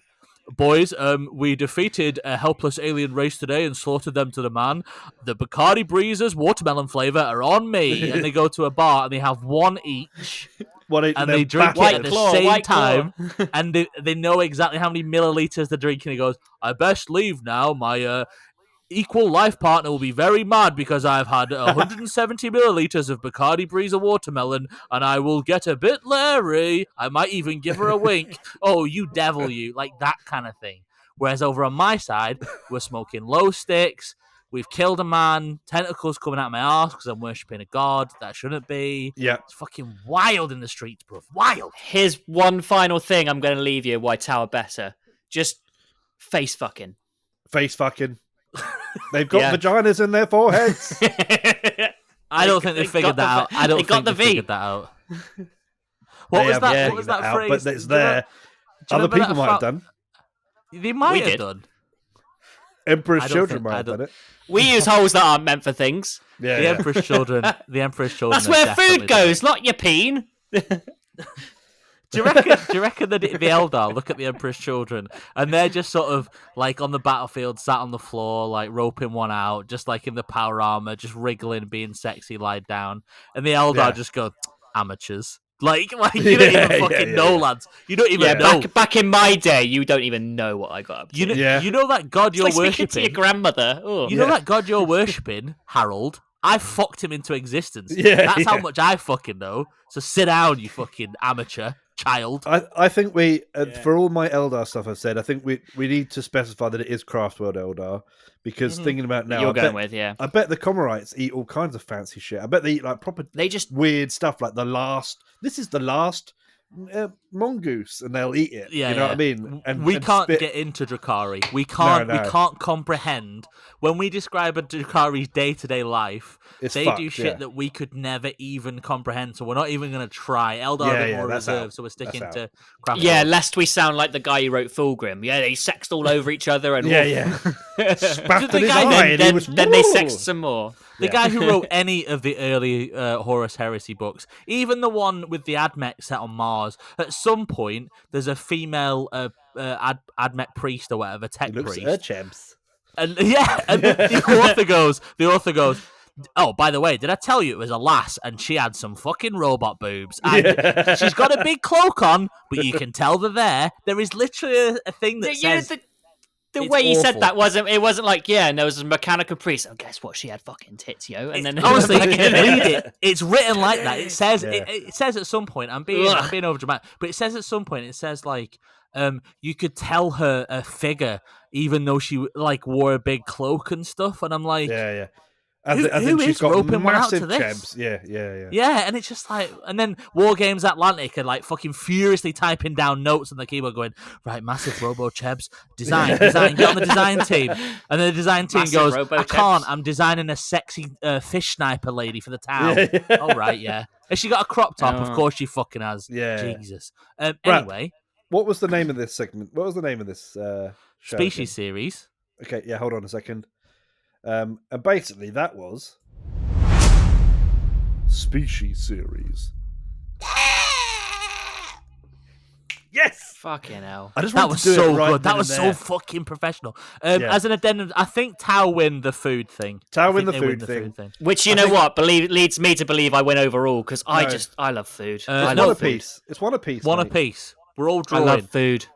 boys, we defeated a helpless alien race today and slaughtered them to the man. The Bacardi Breezers watermelon flavor are on me. And they go to a bar and they have one each. And they drink it at the same time, and they know exactly how many milliliters they're drinking. He goes, I best leave now. My equal life partner will be very mad because I've had 170 milliliters of Bacardi Breezer watermelon, and I will get a bit leery. I might even give her a wink. Oh, you devil, you. Like that kind of thing. Whereas over on my side, we're smoking low sticks. We've killed a man, tentacles coming out of my arse because I'm worshipping a god. That shouldn't be. Yeah. It's fucking wild in the streets, bro. Wild. Here's one final thing I'm going to leave you why Tower better. Just face fucking. Face fucking. They've got vaginas in their foreheads. I don't think they figured that out. I don't think they figured that out. What was that? What was that phrase? But it's there. Other people might have done. They might have done. Emperor's Children might have done it. We use holes that aren't meant for things. Yeah, the Emperor's Children. The Emperor's Children. That's where food goes, not your peen. Do you reckon that the Eldar look at the Emperor's Children and they're just sort of like on the battlefield, sat on the floor, like roping one out, just like in the power armor, just wriggling, being sexy, lied down, and the Eldar just go, amateurs. Like you don't even fucking know, lads. You don't even know. Back in my day, you don't even know what I got up to. You know that god you're like worshipping. To your grandmother. Oh. You know that god you're worshipping, Harold. I fucked him into existence. That's how much I fucking know. So sit down, you fucking amateur child. I think we, for all my Eldar stuff I've said, I think we need to specify that it is Craftworld Eldar. Because thinking about now, I bet the Comorites eat all kinds of fancy shit. I bet they eat like proper, weird stuff, like this is the last mongoose, and they'll eat it. You know what I mean? And we can't get into Drukhari. We can't. We can't comprehend when we describe a Drukhari's day-to-day life. They do shit that we could never even comprehend. So we're not even going to try. Eldar are a bit more reserved, so we're sticking to Craftworld. Yeah, lest we sound like the guy who wrote Fulgrim. Yeah, they sexed all over each other and spat in his eye, and then they sexed some more. The guy who wrote any of the early Horus Heresy books, even the one with the Admech set on Mars, at some point there's a female Admech priest or whatever, tech priest. Chebs. And the author goes, oh, by the way, did I tell you it was a lass and she had some fucking robot boobs? And she's got a big cloak on, but you can tell they're there. There is literally a thing that says... The way you said that wasn't like, and there was a mechanical priest. Oh, guess what? She had fucking tits, yo. And then honestly, read it. It's written like that. It says it says at some point. I'm being over dramatic, but it says at some point. It says like, you could tell her a figure even though she like wore a big cloak and stuff. And I'm like, Who is roping one out to this? Yeah, and it's just like, and then War Games Atlantic are like fucking furiously typing down notes on the keyboard, going, right, massive Robo Chebs, design, get on the design team. And then the design team goes, I can't, I'm designing a sexy fish sniper lady for the town. All right, yeah. Has she got a crop top? Of course she fucking has. Jesus. Anyway. What was the name of this segment? What was the name of this Species series. Okay, yeah, hold on a second. And basically that was Species series. Yes! Fucking hell. That was so good. That was so fucking professional. As an addendum, I think Tau win the food thing. Tau win the food thing. Which, you know what, leads me to believe I win overall, because I love food. I love a piece. It's one apiece. One apiece. We're all drawing. I love food.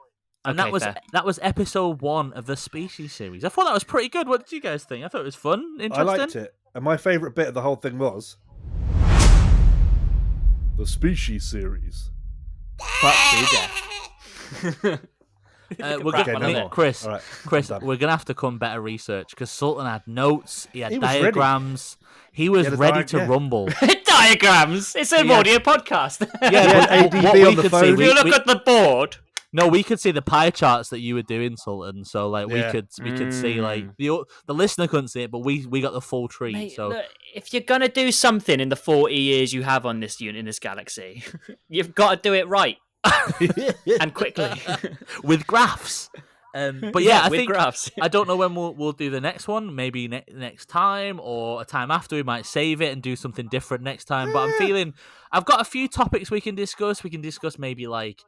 And that was episode 1 of the Species series. I thought that was pretty good. What did you guys think? I thought it was fun, interesting. I liked it. And my favourite bit of the whole thing was the Species series. Fuck you, Death. Chris, we're gonna have to come better research because Sultan had notes, he had diagrams, he was ready to rumble. Diagrams. It's an audio podcast. ADB on the phone. If you look at the board. No, we could see the pie charts that you were doing, Sultan. So, like, we could see, like, the listener couldn't see it, but we got the full treat. Mate, so, look, if you're gonna do something in the 40 years you have on this unit in this galaxy, you've got to do it right and quickly with graphs. But yeah, I think graphs. I don't know when we'll do the next one. Maybe next time or a time after. We might save it and do something different next time. But I'm feeling I've got a few topics we can discuss. We can discuss maybe like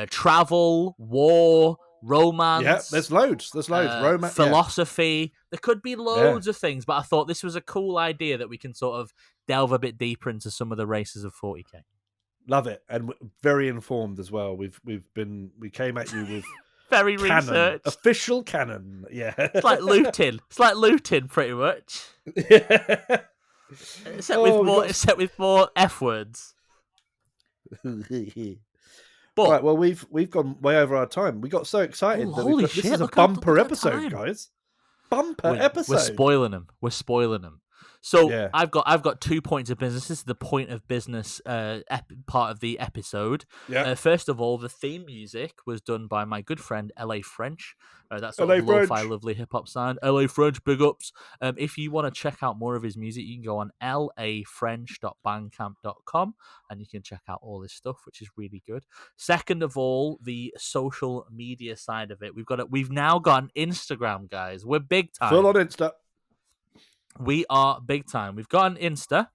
travel, war, romance. There's loads. There's loads. Romance, philosophy. There could be loads of things, but I thought this was a cool idea that we can sort of delve a bit deeper into some of the races of 40k. Love it, and very informed as well. We came at you with very canon, researched, official canon. Yeah, it's like looting. It's like looting, pretty much. Yeah. Except with more F words. But right, well, we've gone way over our time. We got so excited that this is a bumper episode, guys. Episode. We're spoiling them. So I've got 2 points of business. This is the point of business part of the episode. Yeah. First of all, the theme music was done by my good friend LA French. That's sort of lo-fi, lovely hip hop sound. LA French, big ups. If you want to check out more of his music, you can go on lafrench.bandcamp.com and you can check out all his stuff, which is really good. Second of all, the social media side of it. We've now got an Instagram, guys. We're big time. Full on Insta. We are big time. We've got an Insta,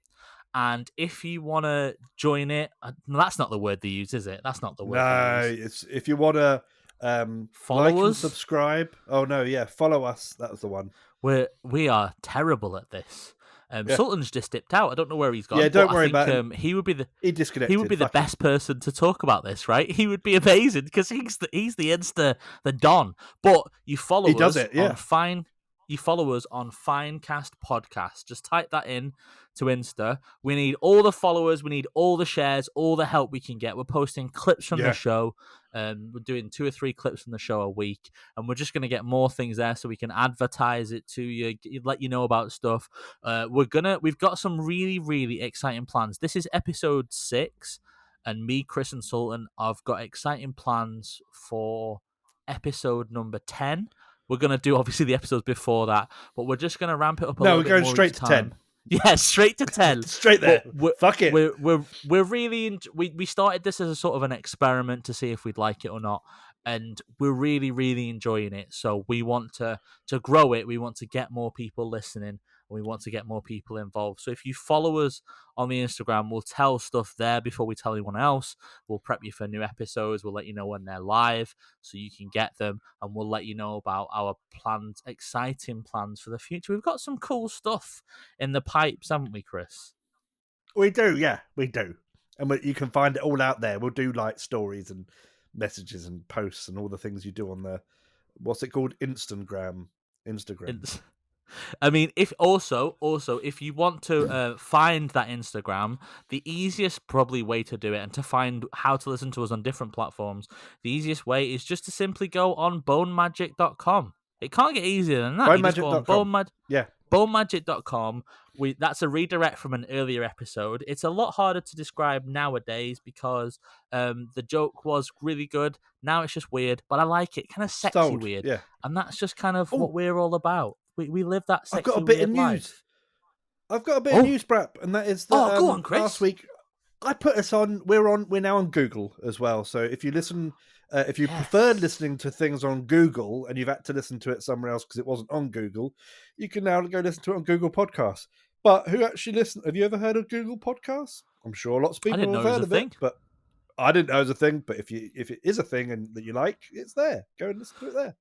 and if you want to join it, that's not the word they use, is it? That's not the word. No, it's if you want to follow like us, and subscribe. Oh no, follow us. That was the one. We are terrible at this. Sultan's just dipped out. I don't know where he's gone. Yeah, don't worry about him. He would be the disconnected. He would be the best person to talk about this, right? He would be amazing because he's the Insta the Don. But you follow us on Fine. You follow us on FineCast Podcast. Just type that in to Insta. We need all the followers. We need all the shares, all the help we can get. We're posting clips from the show. We're doing 2 or 3 clips from the show a week. And we're just going to get more things there so we can advertise it to you, let you know about stuff. We've got some really, really exciting plans. This is episode 6. And me, Chris, and Sultan have got exciting plans for episode number 10. We're going to do, obviously, the episodes before that, but we're just going to ramp it up a little bit more. No, we're going straight to 10. Yeah, straight to 10. Straight there. Fuck it. We're really... We started this as a sort of an experiment to see if we'd like it or not, and we're really, really enjoying it. So we want to grow it. We want to get more people listening. We want to get more people involved. So if you follow us on the Instagram, we'll tell stuff there before we tell anyone else. We'll prep you for new episodes. We'll let you know when they're live so you can get them. And we'll let you know about our plans, exciting plans for the future. We've got some cool stuff in the pipes, haven't we, Chris? We do, yeah, we do. And you can find it all out there. We'll do like stories and messages and posts and all the things you do on the, what's it called? Instagram. I mean, if you want to find that Instagram, the easiest probably way to do it and to find how to listen to us on different platforms, the easiest way is just to simply go on bonemagic.com. It can't get easier than that. Bonemagic.com. Bonemagic.com. That's a redirect from an earlier episode. It's a lot harder to describe nowadays because the joke was really good. Now it's just weird, but I like it. Kind of sexy weird. Yeah. And that's just kind of what we're all about. We live that sexy, I've got a bit of news. Life. I've got a bit of news, Brap, and that is that go on, Chris. last week I put us on. We're now on Google as well. So if you listen, if you preferred listening to things on Google and you've had to listen to it somewhere else because it wasn't on Google, you can now go listen to it on Google Podcasts. But who actually listens? Have you ever heard of Google Podcasts? I'm sure lots of people have heard of it, but I didn't know it was a thing. But if it is a thing and that you like, it's there. Go and listen to it there.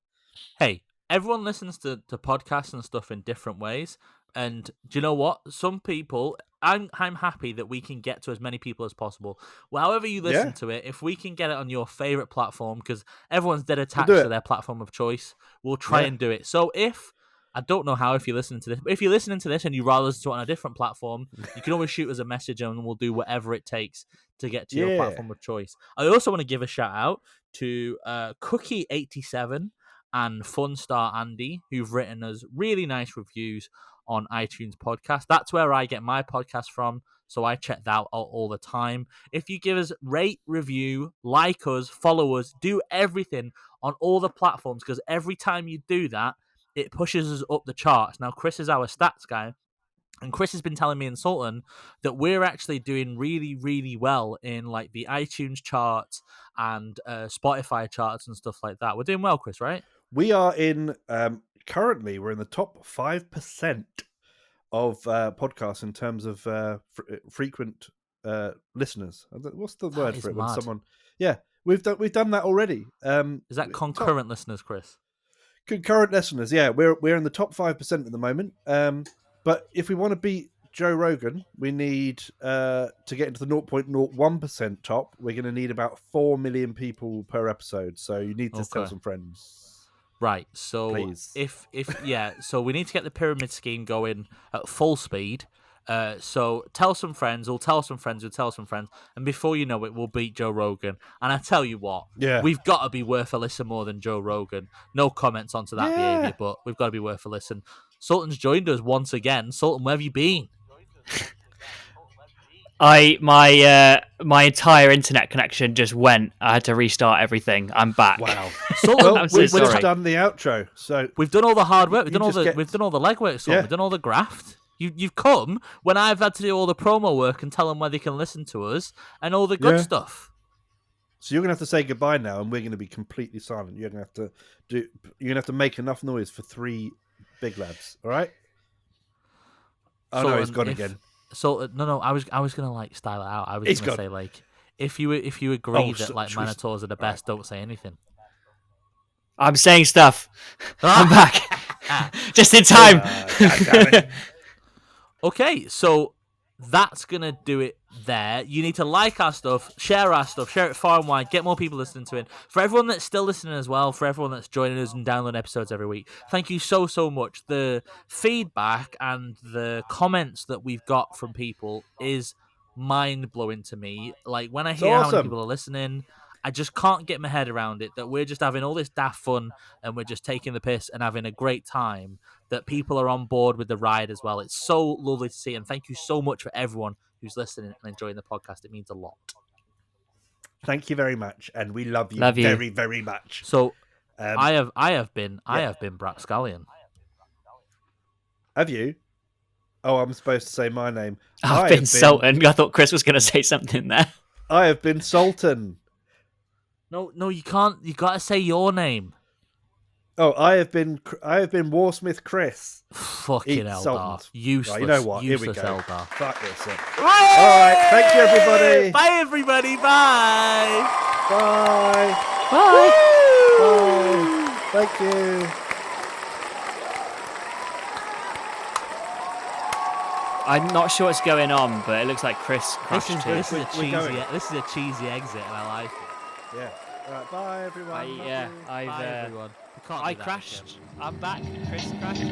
Hey. Everyone listens to podcasts and stuff in different ways. And do you know what? Some people, I'm happy that we can get to as many people as possible. Well, however you listen to it, if we can get it on your favorite platform, because everyone's dead attached to their platform of choice, we'll try and do it. So I don't know how if you're listening to this, but if you're listening to this and you'd rather listen to it on a different platform, you can always shoot us a message and we'll do whatever it takes to get to your platform of choice. I also want to give a shout out to Cookie87 and Funstar Andy, who've written us really nice reviews on iTunes podcast. That's where I get my podcast from, so I check that out all the time. If you give us rate, review, like us, follow us, do everything on all the platforms, because every time you do that, it pushes us up the charts. Now, Chris is our stats guy, and Chris has been telling me and Sultan that we're actually doing really, really well in like the iTunes charts and Spotify charts and stuff like that. We're doing well, Chris, right? We are in, currently, we're in the top 5% of podcasts in terms of frequent listeners. What's the word for it? When someone, We've done that already. Is that concurrent listeners, Chris? Concurrent listeners, yeah. We're in the top 5% at the moment. But if we want to beat Joe Rogan, we need to get into the 0.01% top. We're going to need about 4 million people per episode. So you need to tell some friends. Right. So please. if so we need to get the pyramid scheme going at full speed. So tell some friends, we'll tell some friends, and before you know it, we'll beat Joe Rogan. And I tell you what, we've got to be worth a listen more than Joe Rogan. No comments onto that behaviour, but we've got to be worth a listen. Sultan's joined us once again. Sultan, where have you been? My entire internet connection just went. I had to restart everything. I'm back. Wow. Sultan, we've just done the outro. So we've done all the hard work. We've done all the legwork. Sultan. Yeah. We've done all the graft. You've come when I've had to do all the promo work and tell them where they can listen to us and all the good stuff. So you're gonna have to say goodbye now, and we're gonna be completely silent. You're gonna have to make enough noise for 3 big lads. All right? Oh no, he's gone again. So no, I was gonna style it out. I was gonna say if you agree that Manitors are the best, don't say anything. I'm saying stuff. I'm back, just in time. God damn it. Okay, so that's gonna do it there. You need to like our stuff, share it far and wide, get more people listening to it. For everyone that's still listening as well, for everyone that's joining us and downloading episodes every week, thank you so much. The feedback and the comments that we've got from people is mind-blowing to me. Like, when I hear how many people are listening, I just can't get my head around it, that we're just having all this daft fun and we're just taking the piss and having a great time, that people are on board with the ride as well. It's so lovely to see, and thank you so much for everyone who's listening and enjoying the podcast. It means a lot. Thank you very much, and we love you very, very much. So, I have been Brat Scallion. Have you? Oh, I'm supposed to say my name. I've been Sultan. I thought Chris was going to say something there. I have been Sultan. No, you can't. You got to say your name. Oh, I have been Warsmith Chris. Fucking Eldar. Useless. Right, you know what? Here we go. Eldar. Fuck this up. All right. Thank you, everybody. Bye, everybody. Bye. Bye. Bye. Bye. Thank you. I'm not sure what's going on, but it looks like Chris crashed too. This is a cheesy exit, and I like it. Yeah. All right. Bye, everyone. Bye, everyone. I crashed. I'm back. Chris crashed.